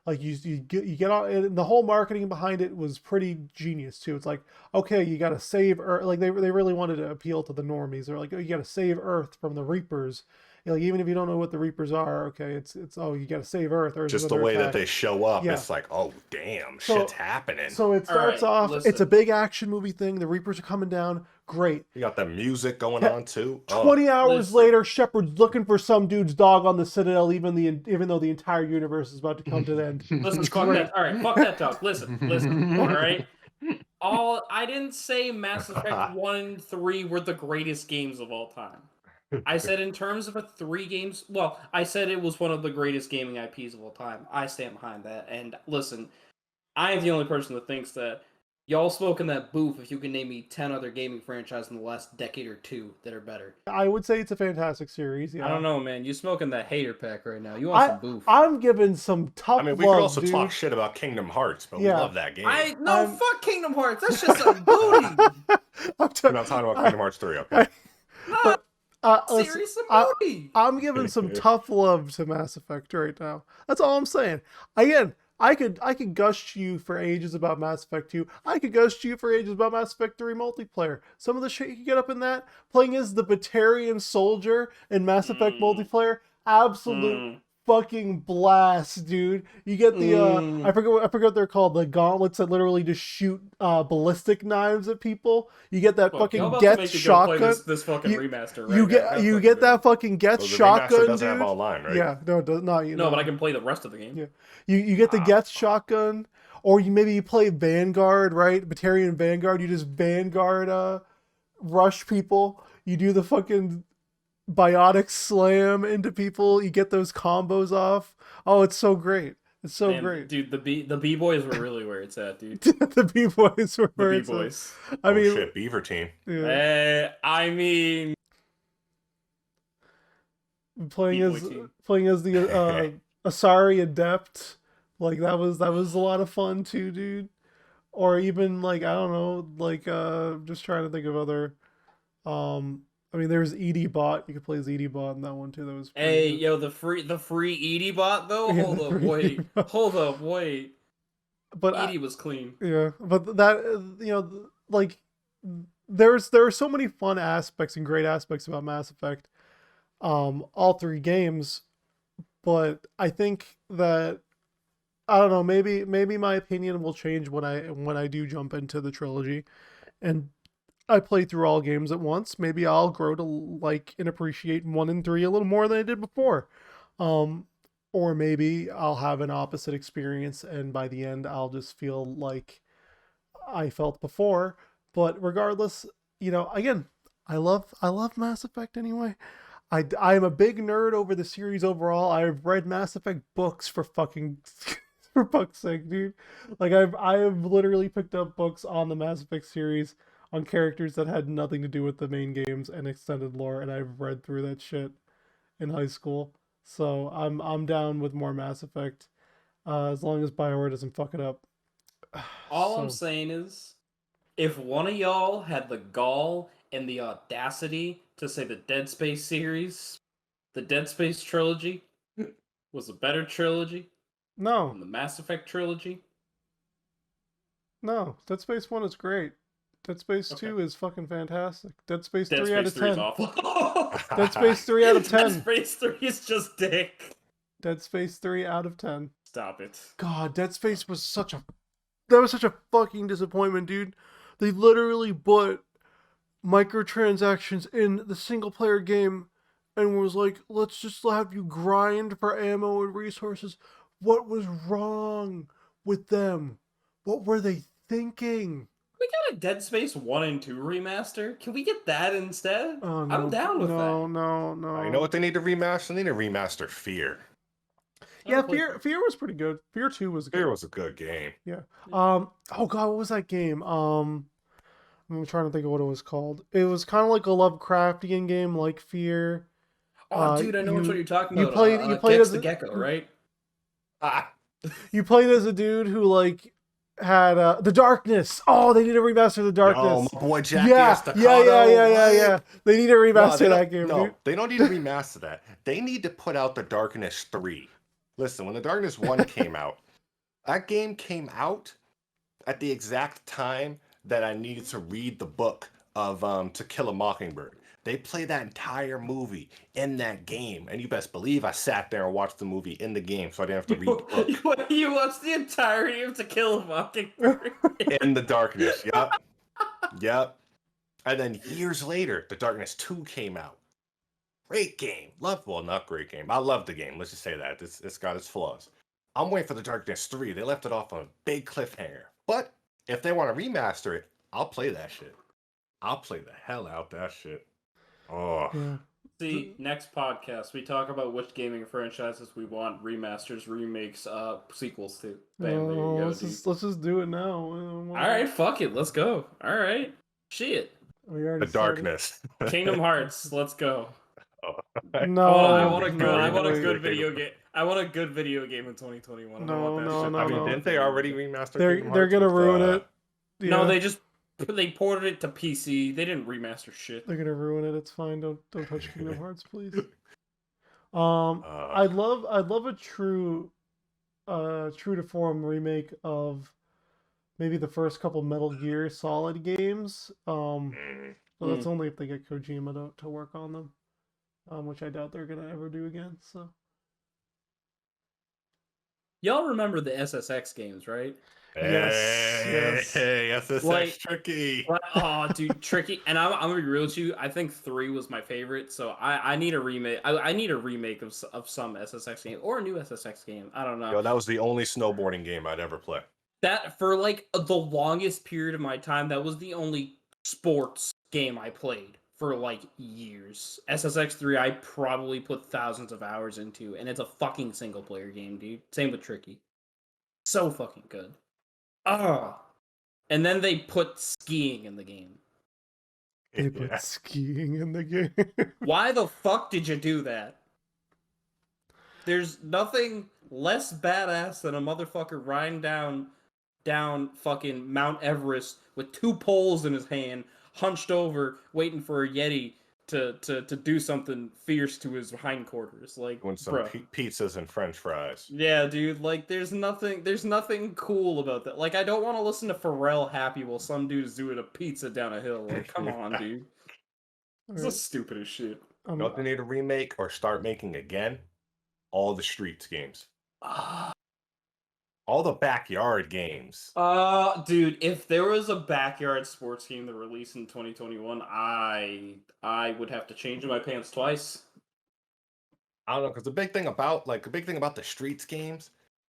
Speaker 1: Like you get on, and the whole marketing behind it was pretty genius too. It's like, okay, you got to save Earth. Like they really wanted to appeal to the normies. They're like, oh, you got to save Earth from the Reapers. Like even if you don't know what the Reapers are, okay, it's oh, you got to save Earth. Earth's
Speaker 3: Just the
Speaker 1: under
Speaker 3: way that
Speaker 1: attack.
Speaker 3: they show up,
Speaker 1: Yeah.
Speaker 3: it's like, oh damn,
Speaker 1: So-
Speaker 3: shit's happening.
Speaker 1: So it starts
Speaker 2: All right,
Speaker 1: off. It's a
Speaker 2: listen.
Speaker 1: big action movie thing. The Reapers are coming down. Great.
Speaker 3: You got the music going
Speaker 1: Yeah,
Speaker 3: on too. Oh,
Speaker 1: 20 hours
Speaker 2: listen.
Speaker 1: later, Shepard's looking for some dude's dog on the Citadel, even though the entire universe is about to come to an end.
Speaker 2: Listen,
Speaker 1: It's
Speaker 2: fuck
Speaker 1: great.
Speaker 2: that. All right, fuck that talk. Listen. All right. I didn't say Mass Effect 1 and 3 were the greatest games of all time. I said in terms of a 3 games, well, I said it was one of the greatest gaming IPs of all time. I stand behind that. And listen, I am the only person that thinks that y'all smoke in that booth if you can name me 10 other gaming franchises in the last decade or two that are better.
Speaker 1: I would say it's a fantastic series. Yeah.
Speaker 2: I don't know, man. You smoking that hater pack right now. You want some booth.
Speaker 1: I'm giving some tough
Speaker 3: I mean, we
Speaker 1: love,
Speaker 3: could also
Speaker 1: dude.
Speaker 3: talk shit about Kingdom Hearts, but
Speaker 1: Yeah.
Speaker 3: we love that game.
Speaker 2: Fuck Kingdom Hearts. That's just a booty.
Speaker 3: We're not talking about Kingdom Hearts 3, okay?
Speaker 2: Not
Speaker 1: Listen,
Speaker 2: serious booty.
Speaker 1: I'm giving some tough love to Mass Effect right now. That's all I'm saying. Again, I could gush to you for ages about Mass Effect 2. I could gush to you for ages about Mass Effect 3 multiplayer. Some of the shit you can get up in that, playing as the Batarian soldier in Mass Effect multiplayer, absolute fucking blast, dude. You get the I forget what they're called, the gauntlets that literally just shoot ballistic knives at people. You get that
Speaker 2: Look, y'all
Speaker 1: fucking
Speaker 2: about to
Speaker 1: Geth
Speaker 2: make me go play
Speaker 1: shotgun.
Speaker 2: this fucking
Speaker 1: You-
Speaker 2: remaster right
Speaker 1: You
Speaker 2: now.
Speaker 1: get
Speaker 2: God
Speaker 1: you
Speaker 2: fucking
Speaker 1: get that
Speaker 2: damn.
Speaker 1: fucking Geth
Speaker 3: Well, the remaster
Speaker 1: shotgun,
Speaker 3: doesn't
Speaker 1: dude.
Speaker 3: have online, right?
Speaker 1: Yeah, no, it does not.
Speaker 2: No, but I can play the rest of the game.
Speaker 1: Yeah. You get the Geth shotgun, or you play Vanguard, right? Batarian Vanguard. You just Vanguard rush people. You do the fucking biotic slam into people. You get those combos off. Oh, it's so great. It's so
Speaker 2: Man,
Speaker 1: great.
Speaker 2: dude. The B boys were really where it's at, dude.
Speaker 1: The B-boys were
Speaker 2: The
Speaker 1: where
Speaker 2: B
Speaker 1: it's at.
Speaker 2: boys.
Speaker 1: I mean,
Speaker 3: shit, Beaver Team.
Speaker 1: yeah.
Speaker 2: I mean,
Speaker 1: playing
Speaker 2: B-boy
Speaker 1: as
Speaker 2: team.
Speaker 1: the Asari adept, like that was a lot of fun too, dude. Or even like I don't know, like just trying to think of other I mean there's Edie Bot, you could play as Edie Bot in that one too. That was pretty
Speaker 2: hey,
Speaker 1: good.
Speaker 2: yo, the free Edie bot though.
Speaker 1: Yeah,
Speaker 2: Hold
Speaker 1: the
Speaker 2: up,
Speaker 1: free
Speaker 2: wait.
Speaker 1: Edie bot.
Speaker 2: Hold up, wait.
Speaker 1: But
Speaker 2: Edie was clean.
Speaker 1: yeah, but that like there are so many fun aspects and great aspects about Mass Effect, all 3 games, but I think that I don't know, maybe my opinion will change when I do jump into the trilogy and I play through all games at once. Maybe I'll grow to like and appreciate 1 and 3 a little more than I did before. Or maybe I'll have an opposite experience and by the end I'll just feel like I felt before. But regardless, again, I love Mass Effect anyway. I'm a big nerd over the series overall. I've read Mass Effect books for fucking for fuck's sake, dude. Like I've literally picked up books on the Mass Effect series on characters that had nothing to do with the main games and extended lore, and I've read through that shit in high school. So I'm down with more Mass Effect, as long as BioWare doesn't fuck it up.
Speaker 2: All I'm saying is, if one of y'all had the gall and the audacity to say the Dead Space series, the Dead Space trilogy, was a better trilogy
Speaker 1: No,
Speaker 2: than the Mass Effect trilogy,
Speaker 1: no, Dead Space 1 is great. Dead Space
Speaker 2: Okay.
Speaker 1: 2 is fucking fantastic. Dead Space
Speaker 2: Dead
Speaker 1: 3 out
Speaker 2: Space
Speaker 1: of
Speaker 2: 3 is
Speaker 1: 10.
Speaker 2: awful.
Speaker 1: Dead Space 3 out of 10.
Speaker 2: Dead Space 3 is just dick.
Speaker 1: Dead Space 3 out of 10.
Speaker 2: Stop it.
Speaker 1: God, Dead Space was such a fucking disappointment, dude. They literally put microtransactions in the single player game and was like, let's just have you grind for ammo and resources. What was wrong with them? What were they thinking?
Speaker 2: We got a Dead Space 1 and 2 remaster. Can we get that instead?
Speaker 1: Oh, no.
Speaker 2: I'm down with that.
Speaker 1: No.
Speaker 3: You know what they need to remaster? They need to remaster Fear.
Speaker 1: Yeah, Fear was pretty good. Fear 2 was good.
Speaker 3: Fear was a good game.
Speaker 1: Yeah. Oh god, what was that game? I'm trying to think of what it was called. It was kind of like a Lovecraftian game, like Fear.
Speaker 2: Oh, dude, I know which one you're talking
Speaker 1: you
Speaker 2: about.
Speaker 1: played
Speaker 2: Gex
Speaker 1: as
Speaker 2: the
Speaker 1: a-
Speaker 2: Gecko, right?
Speaker 1: You played as a dude who like had the Darkness. Oh, they need to remaster the Darkness.
Speaker 3: Oh, my boy Jackie
Speaker 1: yeah,
Speaker 3: Estacado.
Speaker 1: yeah. They need to remaster
Speaker 3: No,
Speaker 1: that game,
Speaker 3: no,
Speaker 1: dude.
Speaker 3: they don't need to remaster that. They need to put out the Darkness 3. Listen, when the Darkness 1 came out, That game came out at the exact time that I needed to read the book of To Kill a Mockingbird. They play that entire movie in that game, and you best believe I sat there and watched the movie in the game, so I didn't have to read the book.
Speaker 2: You watched the entirety of To Kill a Mockingbird
Speaker 3: In the darkness. Yep. Yep. And then years later, The Darkness 2 came out. Great game. Well, not great game. I love the game. Let's just say that. It's got its flaws. I'm waiting for The Darkness 3. They left it off on a big cliffhanger. But if they want to remaster it, I'll play that shit. I'll play the hell out that shit. Oh.
Speaker 1: Yeah.
Speaker 2: See, next podcast we talk about which gaming franchises we want remasters, remakes, sequels to. Bam, there you go.
Speaker 1: Let's just do it now.
Speaker 2: All right, fuck it, let's go. All right, shit.
Speaker 3: The Darkness.
Speaker 2: Kingdom Hearts, let's go.
Speaker 1: No,
Speaker 2: I want a good video game. I want a good video game in 2021.
Speaker 1: No.
Speaker 3: I mean, didn't they already remaster?
Speaker 1: They're gonna ruin it. Yeah.
Speaker 2: No, they ported it to PC. They didn't remaster shit.
Speaker 1: They're gonna ruin it. It's fine. Don't touch Kingdom Hearts, please. I'd love a true to form remake of maybe the first couple Metal Gear Solid games. So that's only if they get Kojima to work on them, which I doubt they're gonna ever do again. So.
Speaker 2: Y'all remember the SSX games, right?
Speaker 1: Yes.
Speaker 3: Hey, SSX Tricky.
Speaker 2: Oh, dude, Tricky. And I'm gonna be real with you. I think 3 was my favorite, so I need a remake. I need a remake of some SSX game or a new SSX game. I don't know.
Speaker 3: Yo, that was the only snowboarding game I'd ever play.
Speaker 2: That for like the longest period of my time, that was the only sports game I played for like years. SSX 3, I probably put thousands of hours into, and it's a fucking single player game, dude. Same with Tricky. So fucking good. And then they put skiing in the game.
Speaker 1: They put skiing in the game.
Speaker 2: Why the fuck did you do that? There's nothing less badass than a motherfucker riding down fucking Mount Everest with 2 poles in his hand, hunched over, waiting for a Yeti to do something fierce to his hindquarters. Like,
Speaker 3: when some pizzas and French fries.
Speaker 2: Yeah, dude. Like, there's nothing cool about that. Like, I don't want to listen to Pharrell happy while some dude's doing a pizza down a hill. Like, come on, dude. It's the stupidest shit.
Speaker 3: You know what they need to remake or start making again? All the Streets games. All the backyard games.
Speaker 2: Dude, if there was a backyard sports game that released in 2021, I would have to change my pants twice.
Speaker 3: I don't know, because the big thing about the Streets games,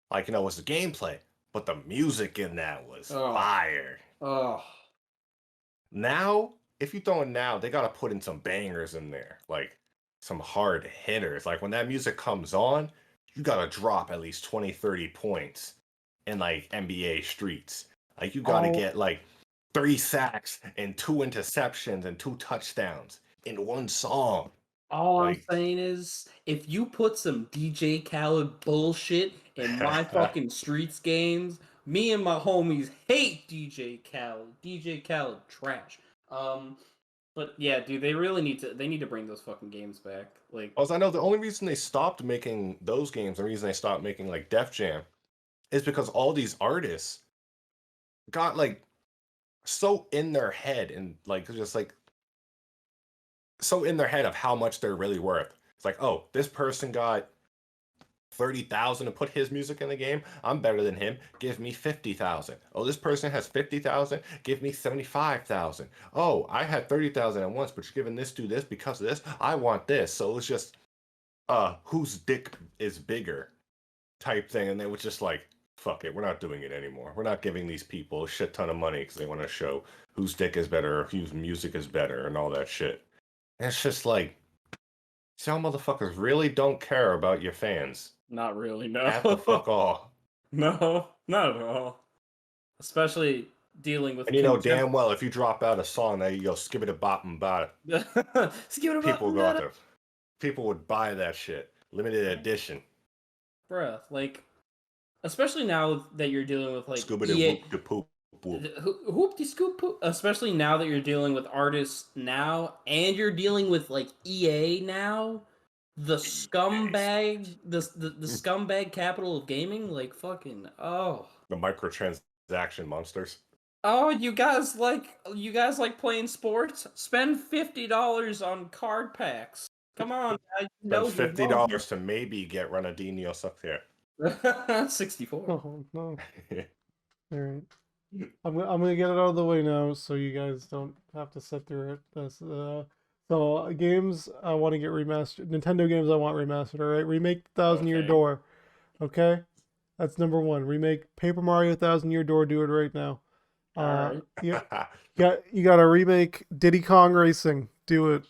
Speaker 3: like, was the gameplay, but the music in that was fire. Now, if you throw in now, they gotta put in some bangers in there, like some hard hitters. Like when that music comes on, you gotta drop at least 20, 30 points in like NBA Streets. Like you gotta get like 3 sacks and 2 interceptions and 2 touchdowns in one song.
Speaker 2: All I'm saying is, if you put some DJ Khaled bullshit in my fucking Streets games, me and my homies hate DJ Khaled. DJ Khaled trash. But yeah, dude, they need to bring those fucking games back. Like,
Speaker 3: also, I know the only reason they stopped making those games, the reason they stopped making like Def Jam, is because all these artists got like so in their head and like just like so in their head of how much they're really worth. It's like, oh, this person got 30,000 to put his music in the game. I'm better than him. Give me 50,000. Oh, this person has 50,000. Give me 75,000. Oh, I had 30,000 at once, but you're giving this dude this because of this. I want this. So it's just, whose dick is bigger, type thing. And they were just like, fuck it, we're not doing it anymore. We're not giving these people a shit ton of money because they want to show whose dick is better, or whose music is better, and all that shit. And it's just like, some motherfuckers really don't care about your fans.
Speaker 2: Not really, no.
Speaker 3: At the fuck all.
Speaker 2: No, not at all. Especially dealing with.
Speaker 3: And you know damn well if you drop out a song that you go skip it a bop and bop, people go out there. People would buy that shit. Limited edition.
Speaker 2: Bruh, like, especially now that you're dealing with like
Speaker 3: EA,
Speaker 2: whoop-de-scoop, especially now that you're dealing with artists now, and you're dealing with like EA now, the scumbag, the scumbag capital of gaming, like fucking
Speaker 3: The microtransaction monsters.
Speaker 2: Oh, you guys like playing sports? Spend $50 on card packs. Come on, guys, you
Speaker 3: Spend
Speaker 2: know you're
Speaker 3: $50 to maybe get Ronaldinho sucked here.
Speaker 2: welcome. 64.
Speaker 1: Oh no! All right, I'm gonna get it out of the way now, so you guys don't have to sit through it. Games I want to get remastered. Nintendo games I want remastered. All right, remake Thousand Year
Speaker 2: Okay.
Speaker 1: Door. Okay, that's number one. Remake Paper Mario Thousand Year Door. Do it right now.
Speaker 2: Alright.
Speaker 1: You got to remake Diddy Kong Racing. Do it.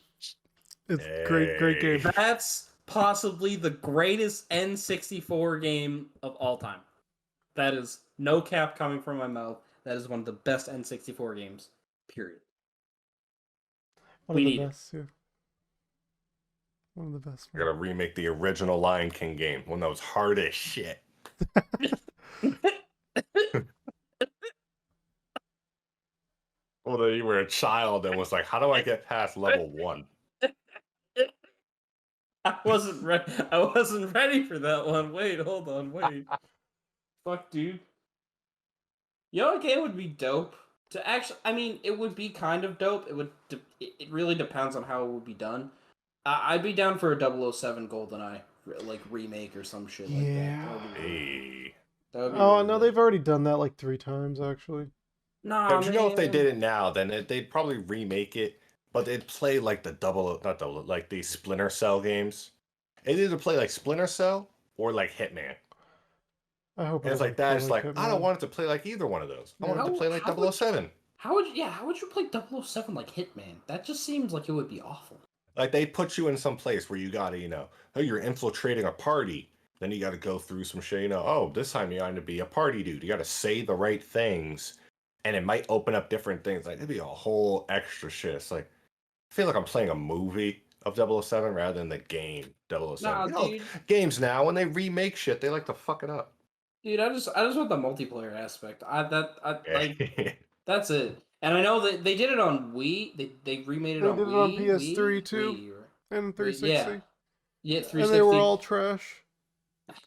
Speaker 1: It's great game.
Speaker 2: That's possibly the greatest N64 game of all time. That is no cap coming from my mouth. That is one of the best N64 games. Period.
Speaker 1: One
Speaker 2: We
Speaker 1: of
Speaker 2: need
Speaker 1: the
Speaker 2: it.
Speaker 1: best. Yeah. One of the best.
Speaker 3: You gotta remake the original Lion King game, one that was hard as shit. Well, then you were a child and was like, how do I get past level 1?
Speaker 2: I wasn't ready. I wasn't ready for that one. Wait, hold on, wait. Fuck, dude. You know what game would be dope? To actually, I mean, it would be kind of dope. It would. It really depends on how it would be done. I'd be down for a 007 GoldenEye like remake or some shit like
Speaker 1: Yeah.
Speaker 2: that.
Speaker 3: Hey.
Speaker 2: That would be
Speaker 1: Oh
Speaker 2: really
Speaker 1: no,
Speaker 2: dope.
Speaker 1: they've already done that like 3 times actually.
Speaker 2: Nah,
Speaker 3: Don't you know if they
Speaker 2: man.
Speaker 3: did it now, then they'd probably remake it, but they'd play like like the Splinter Cell games. It'd either play like Splinter Cell or like Hitman.
Speaker 1: I hope
Speaker 3: And it's like that. It's like, I don't want it to play like either one of those. I want it to play like
Speaker 2: How would
Speaker 3: 007.
Speaker 2: How would you play 007 like Hitman? That just seems like it would be awful.
Speaker 3: Like they put you in some place where you gotta, oh, you're infiltrating a party. Then you gotta go through some shit, oh, this time you're going to be a party dude. You gotta say the right things. And it might open up different things. Like it'd be a whole extra shit. It's like I feel like I'm playing a movie of 007 rather than the game 007.
Speaker 2: Nah, dude.
Speaker 3: Games now when they remake shit, they like to fuck it up.
Speaker 2: Dude, I just want the multiplayer aspect. That's it. And I know that they did it on Wii. They remade it
Speaker 1: They
Speaker 2: on
Speaker 1: did it
Speaker 2: Wii.
Speaker 1: on PS3
Speaker 2: Wii,
Speaker 1: too,
Speaker 2: Wii,
Speaker 1: and 360.
Speaker 2: Yeah,
Speaker 1: And
Speaker 2: 360.
Speaker 1: they were all trash.
Speaker 3: That's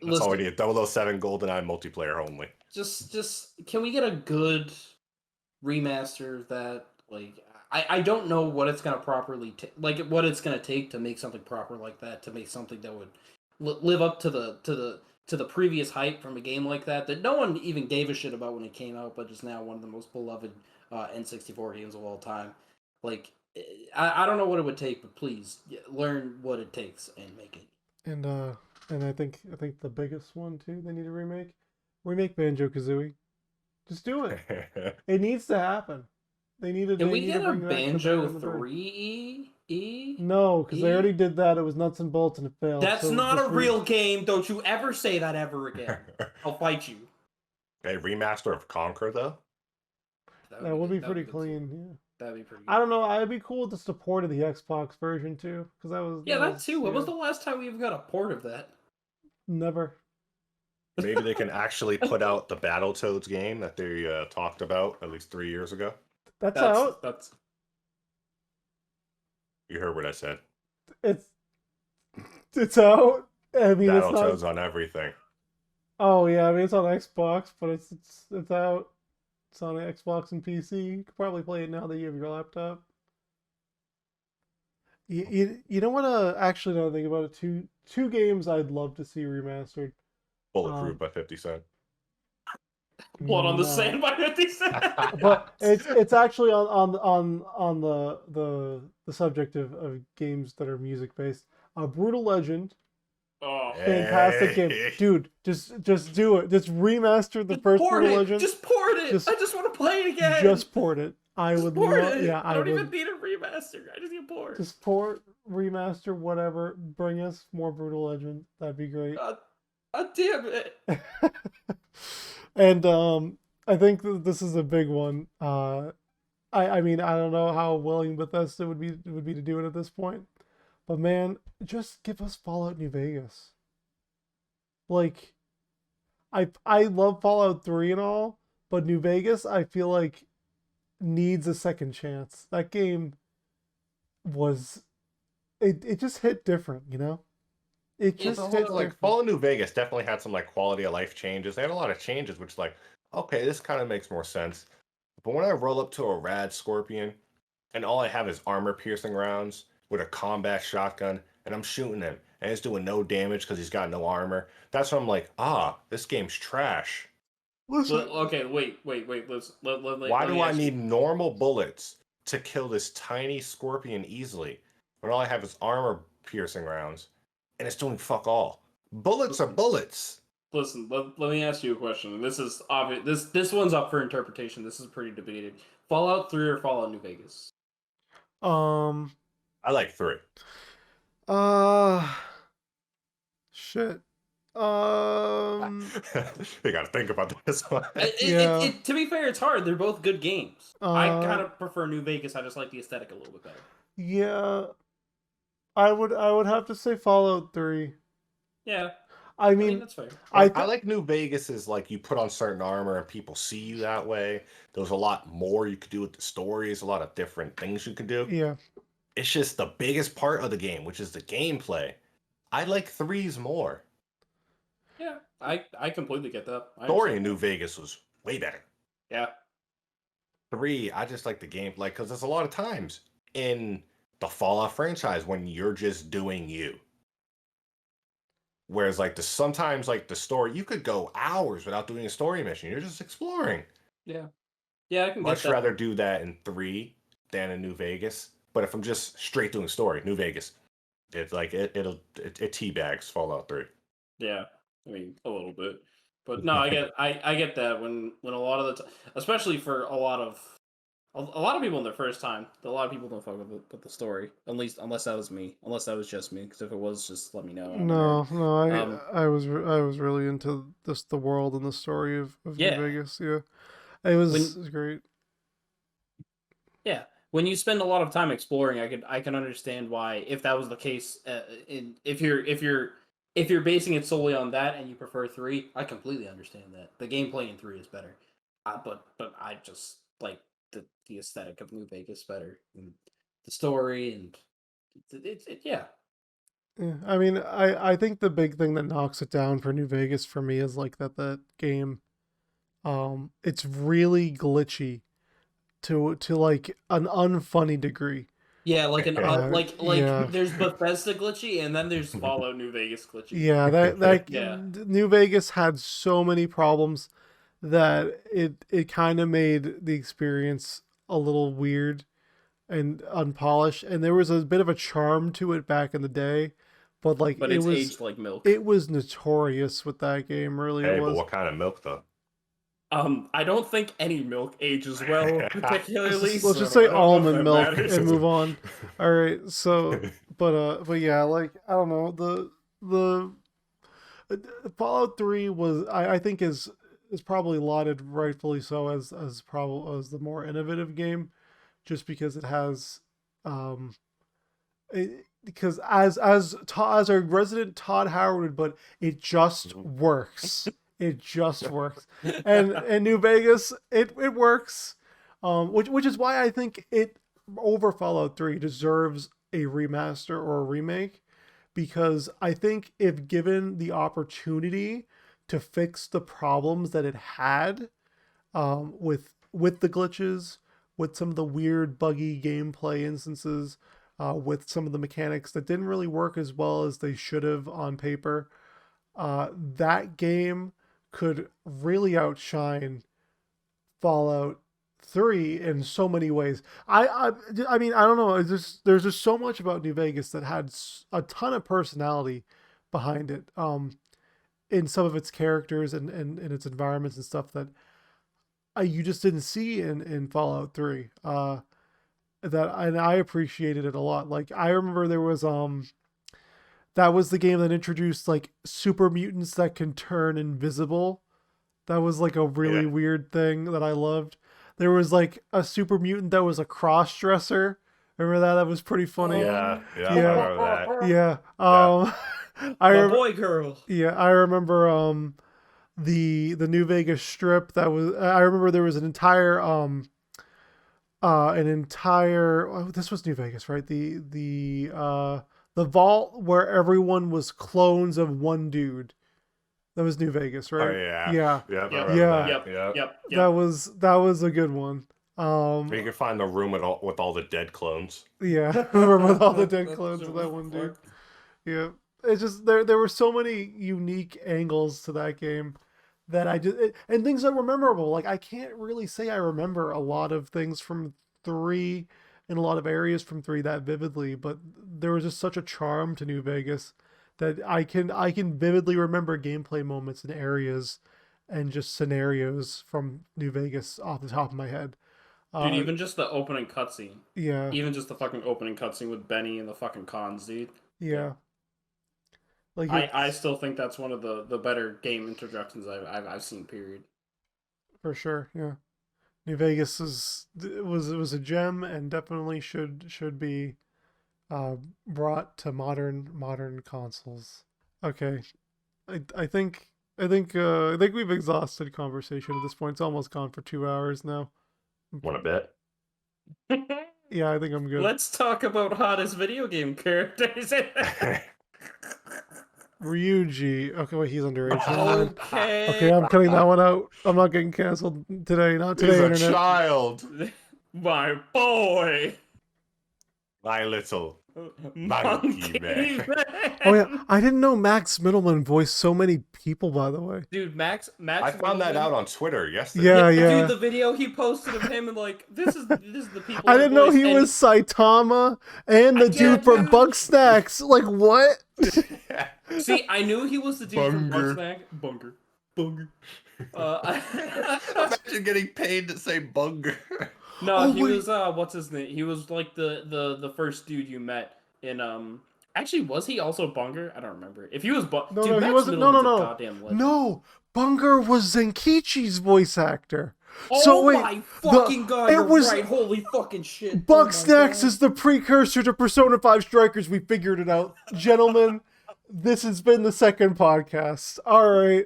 Speaker 2: Listen,
Speaker 3: already a 007 GoldenEye multiplayer only.
Speaker 2: just can we get a good remaster that like I don't know what it's gonna properly what it's gonna take to make something proper like that, to make something that would live up to the previous hype from a game like that no one even gave a shit about when it came out, but just now one of the most beloved N64 games of all time. Like I don't know what it would take, but please learn what it takes and make it.
Speaker 1: And I think the biggest one too they need to remake Banjo-Kazooie. Just do it. It needs to happen. They need to.
Speaker 2: Can we
Speaker 1: need
Speaker 2: get
Speaker 1: to
Speaker 2: a
Speaker 1: bring back
Speaker 2: Banjo
Speaker 1: the Bird.
Speaker 2: 3E?
Speaker 1: No, because they already did that. It was nuts and bolts and it failed.
Speaker 2: That's
Speaker 1: so
Speaker 2: not
Speaker 1: just
Speaker 2: a real game. Don't you ever say that ever again. I'll fight you.
Speaker 3: A remaster of Conquer though?
Speaker 1: That would be pretty clean. Yeah.
Speaker 2: That'd be pretty good.
Speaker 1: I don't know. I'd be cool with the support of the Xbox version too, because that was.
Speaker 2: Yeah, that too. When was
Speaker 1: yeah.
Speaker 2: the last time we even got a port of that?
Speaker 1: Never.
Speaker 3: Maybe they can actually put out the Battletoads game that they talked about at least 3 years ago.
Speaker 1: That's out.
Speaker 3: You heard what I said.
Speaker 1: It's out. I mean,
Speaker 3: Battletoads
Speaker 1: it's not
Speaker 3: on everything.
Speaker 1: Oh yeah, I mean it's on Xbox, but it's out. It's on Xbox and PC. You could probably play it now that you have your laptop. You know what? Actually, now that I think about it, two games I'd love to see remastered.
Speaker 3: Bulletproof by 50 Cent.
Speaker 2: Blood on the Sand by 50 Cent.
Speaker 1: But it's actually on the subject of games that are music based. Brutal Legend.
Speaker 2: Oh,
Speaker 1: fantastic game, dude! Just do it. Just remaster the first Brutal Legend.
Speaker 2: Just port it. I just want to play it again.
Speaker 1: Just port it. I would love. Yeah,
Speaker 2: I don't even need a remaster. I just need a port.
Speaker 1: Just port, remaster, whatever. Bring us more Brutal Legend. That'd be great.
Speaker 2: God damn it.
Speaker 1: And I think this is a big one. I mean, I don't know how willing Bethesda would be to do it at this point, but man, just give us Fallout New Vegas. Like, I love Fallout 3 and all, but New Vegas I feel like needs a second chance. That game was it just hit different, you know. It
Speaker 3: It's
Speaker 1: just
Speaker 3: a whole
Speaker 1: hit
Speaker 3: like
Speaker 1: different.
Speaker 3: Fallout New Vegas definitely had some like quality of life changes. They had a lot of changes, which like, okay, this kind of makes more sense. But when I roll up to a rad scorpion and all I have is armor piercing rounds with a combat shotgun and I'm shooting him and he's doing no damage because he's got no armor, that's when I'm like, this game's trash.
Speaker 1: Listen,
Speaker 2: Okay, wait.
Speaker 3: Why
Speaker 2: Let
Speaker 3: do
Speaker 2: me
Speaker 3: I
Speaker 2: ask you.
Speaker 3: need normal bullets to kill this tiny scorpion easily when all I have is armor piercing rounds and it's doing fuck all? Bullets are bullets.
Speaker 2: Listen, let me ask you a question. And this is obvious. This one's up for interpretation. This is pretty debated. Fallout 3 or Fallout New Vegas?
Speaker 1: um,
Speaker 3: I like 3.
Speaker 1: uh, shit. Um,
Speaker 3: You gotta think about this one.
Speaker 1: yeah.
Speaker 2: To be fair, it's hard. They're both good games. I
Speaker 1: Uh,
Speaker 2: kind of prefer New Vegas. I just like the aesthetic a little bit better.
Speaker 1: yeah. I would have to say Fallout 3.
Speaker 2: Yeah,
Speaker 1: I
Speaker 2: I mean
Speaker 1: mean,
Speaker 2: that's fair.
Speaker 1: I
Speaker 3: I
Speaker 1: th-
Speaker 3: like New Vegas is like you put on certain armor and people see you that way. There's a lot more you could do with the stories, a lot of different things you can do.
Speaker 1: yeah.
Speaker 3: It's just the biggest part of the game, which is the gameplay. I like threes more.
Speaker 2: Yeah, I completely get that. I
Speaker 3: Story in
Speaker 2: understand
Speaker 3: New
Speaker 2: that.
Speaker 3: Vegas was way better.
Speaker 2: Yeah,
Speaker 3: 3, I just like the gameplay because there's a lot of times in the Fallout franchise when you're just doing you. Whereas like sometimes like the story, you could go hours without doing a story mission. You're just exploring.
Speaker 2: yeah, yeah. I can get
Speaker 3: Much
Speaker 2: that.
Speaker 3: rather do that in 3 than in New Vegas. But if I'm just straight doing story, New Vegas, it's like it teabags Fallout 3.
Speaker 2: Yeah, I mean a little bit, but no, I get that when a lot of the especially for a lot of people in their first time, a lot of people don't fuck with the story. At least unless that was me, unless that was just me. Because if it was, just let me know. I'm a nerd.
Speaker 1: No,
Speaker 2: Um,
Speaker 1: I was really into the world and the story of New
Speaker 2: yeah,
Speaker 1: Vegas. Yeah, it
Speaker 2: when
Speaker 1: was great.
Speaker 2: yeah, when you spend a lot of time exploring, I can understand why if that was the case. If you're basing it solely on that and you prefer 3, I completely understand that. The gameplay in 3 is better, but I just like the aesthetic of New Vegas better, and the story and yeah.
Speaker 1: Yeah, I mean, I think the big thing that knocks it down for New Vegas for me is like that game. It's really glitchy to like an unfunny degree.
Speaker 2: Yeah, like
Speaker 1: Yeah,
Speaker 2: there's Bethesda glitchy and then there's Fallout New Vegas glitchy.
Speaker 1: yeah. That
Speaker 2: Yeah,
Speaker 1: New Vegas had so many problems that it kind of made the experience a little weird and unpolished, and there was a bit of a charm to it back in the day, but like
Speaker 2: but it's aged like milk.
Speaker 1: it was notorious with that game. Really, it
Speaker 3: Hey, but
Speaker 1: was.
Speaker 3: what kind of milk though?
Speaker 2: I don't think any milk ages well, particularly,
Speaker 1: Let's just
Speaker 2: so
Speaker 1: say
Speaker 2: I don't know if
Speaker 1: almond
Speaker 2: that
Speaker 1: milk
Speaker 2: matters.
Speaker 1: and move on. All right, so but yeah, like I don't know the Fallout 3 was I think is probably lauded rightfully so as probably as the more innovative game, just because it has because as our resident Todd Howard, but it just works. It just works, and New Vegas, it works, which is why I think it over Fallout 3 deserves a remaster or a remake, because I think if given the opportunity to fix the problems that it had, with the glitches, with some of the weird buggy gameplay instances, with some of the mechanics that didn't really work as well as they should have on paper. That game could really outshine Fallout 3 in so many ways. I mean, I don't know. There's just so much about New Vegas that had a ton of personality behind it. In some of its characters and its environments and stuff that you just didn't see in Fallout 3. That and I appreciated it a lot. Like I remember there was that was the game that introduced like super mutants that can turn invisible. That was like a
Speaker 3: Yeah.
Speaker 1: really weird thing that I loved. There was like a super mutant that was a cross dresser. Remember that? That was pretty funny.
Speaker 3: Yeah, yeah, I
Speaker 1: Yeah,
Speaker 3: remember that.
Speaker 1: yeah.
Speaker 3: Yeah.
Speaker 1: I
Speaker 2: My boy girl.
Speaker 1: yeah, I remember the New Vegas strip that was. I remember there was an entire an entire. Oh, this was New Vegas, right? The vault where everyone was clones of one dude. That was New Vegas,
Speaker 3: Oh
Speaker 1: right?
Speaker 3: yeah.
Speaker 1: Yeah.
Speaker 3: Yep, I
Speaker 2: Yep.
Speaker 3: remember
Speaker 1: Yeah.
Speaker 3: that.
Speaker 2: Yep.
Speaker 3: Yep.
Speaker 2: Yep.
Speaker 1: That was a good one.
Speaker 3: You can find the room with all the dead clones.
Speaker 1: Yeah, remember with all the dead
Speaker 2: That's
Speaker 1: clones
Speaker 2: so
Speaker 1: of that one dude.
Speaker 2: fucked.
Speaker 1: Yeah, it's just there were so many unique angles to that game that and things that were memorable. Like I can't really say I remember a lot of things from 3 and a lot of areas from 3 that vividly, but there was just such a charm to New Vegas that I can vividly remember gameplay moments and areas and just scenarios from New Vegas off the top of my head.
Speaker 2: Dude, even just the opening cutscene.
Speaker 1: Yeah,
Speaker 2: Even just the fucking opening cutscene with Benny and the fucking cons, dude.
Speaker 1: yeah. Like
Speaker 2: I
Speaker 1: it's
Speaker 2: still think that's one of the better game introductions I've seen. Period.
Speaker 1: for sure. Yeah. New Vegas was a gem and definitely should be brought to modern consoles. Okay, I think we've exhausted conversation at this point. It's almost gone for 2 hours now.
Speaker 3: Want to bet?
Speaker 1: Yeah, I think I'm good.
Speaker 2: Let's talk about hottest video game characters.
Speaker 1: Ryuji. Okay, wait, he's underage. Never mind.
Speaker 2: Okay.
Speaker 1: Okay, I'm cutting that one out. I'm not getting canceled today. Not today,
Speaker 3: He's a
Speaker 1: internet.
Speaker 3: child.
Speaker 2: My boy.
Speaker 3: My little monkey man.
Speaker 1: Oh yeah, I didn't know Max Middleman voiced so many people. By the way.
Speaker 2: Dude, Max.
Speaker 3: I found that out on Twitter yesterday.
Speaker 1: Yeah.
Speaker 2: Dude, the video he posted of him and like this is the people.
Speaker 1: I didn't know
Speaker 2: voice,
Speaker 1: he
Speaker 2: and
Speaker 1: was Saitama and the dude from
Speaker 2: dude.
Speaker 1: Bug Snacks. Like what?
Speaker 2: See, I knew he was the dude from
Speaker 3: Bunger.
Speaker 2: Bugsnack. Bunger.
Speaker 3: Imagine getting paid to say bunger.
Speaker 2: No,
Speaker 1: Oh,
Speaker 2: he
Speaker 1: wait.
Speaker 2: was what's his name? He was like the first dude you met in Actually, was he also Bunger? I don't remember. If he was
Speaker 1: No,
Speaker 2: dude,
Speaker 1: he
Speaker 2: Max
Speaker 1: wasn't. No,
Speaker 2: Middleman's a
Speaker 1: no.
Speaker 2: goddamn legend.
Speaker 1: No, Bunger was Zenkichi's voice actor.
Speaker 2: Oh
Speaker 1: So wait,
Speaker 2: my fucking god!
Speaker 1: it
Speaker 2: You're
Speaker 1: was-
Speaker 2: right. Holy fucking shit!
Speaker 1: Bug
Speaker 2: Oh my
Speaker 1: Snacks
Speaker 2: God.
Speaker 1: is the precursor to Persona 5 Strikers. We figured it out, gentlemen. This has been the second podcast. All right,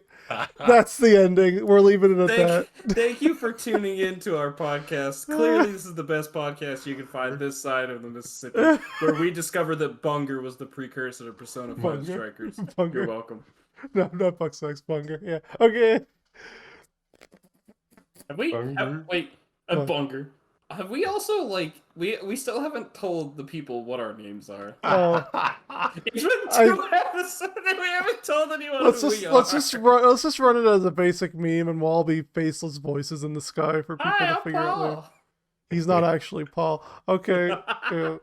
Speaker 1: that's the ending. We're leaving it at that.
Speaker 2: Thank you for tuning in to our podcast. Clearly, this is the best podcast you can find this side of the Mississippi, where we discovered that Bunger was the precursor to Persona 5
Speaker 1: Bunger.
Speaker 2: Strikers.
Speaker 1: Bunger.
Speaker 2: You're welcome.
Speaker 1: No, not Bug Snacks. Bunger. Yeah. Okay.
Speaker 2: Have we?
Speaker 3: Bunger?
Speaker 2: Wait,
Speaker 1: What?
Speaker 2: Bunger. Have we also like we still haven't told the people what our names are?
Speaker 1: Oh.
Speaker 2: It's been 2 episodes and we haven't told anyone
Speaker 1: Let's
Speaker 2: who
Speaker 1: just
Speaker 2: we are.
Speaker 1: let's just run it as a basic meme, and we'll all be faceless voices in the sky for people
Speaker 2: Hi,
Speaker 1: to
Speaker 2: I'm
Speaker 1: figure out. Later.
Speaker 2: Paul.
Speaker 1: He's not actually Paul. Okay. Yeah.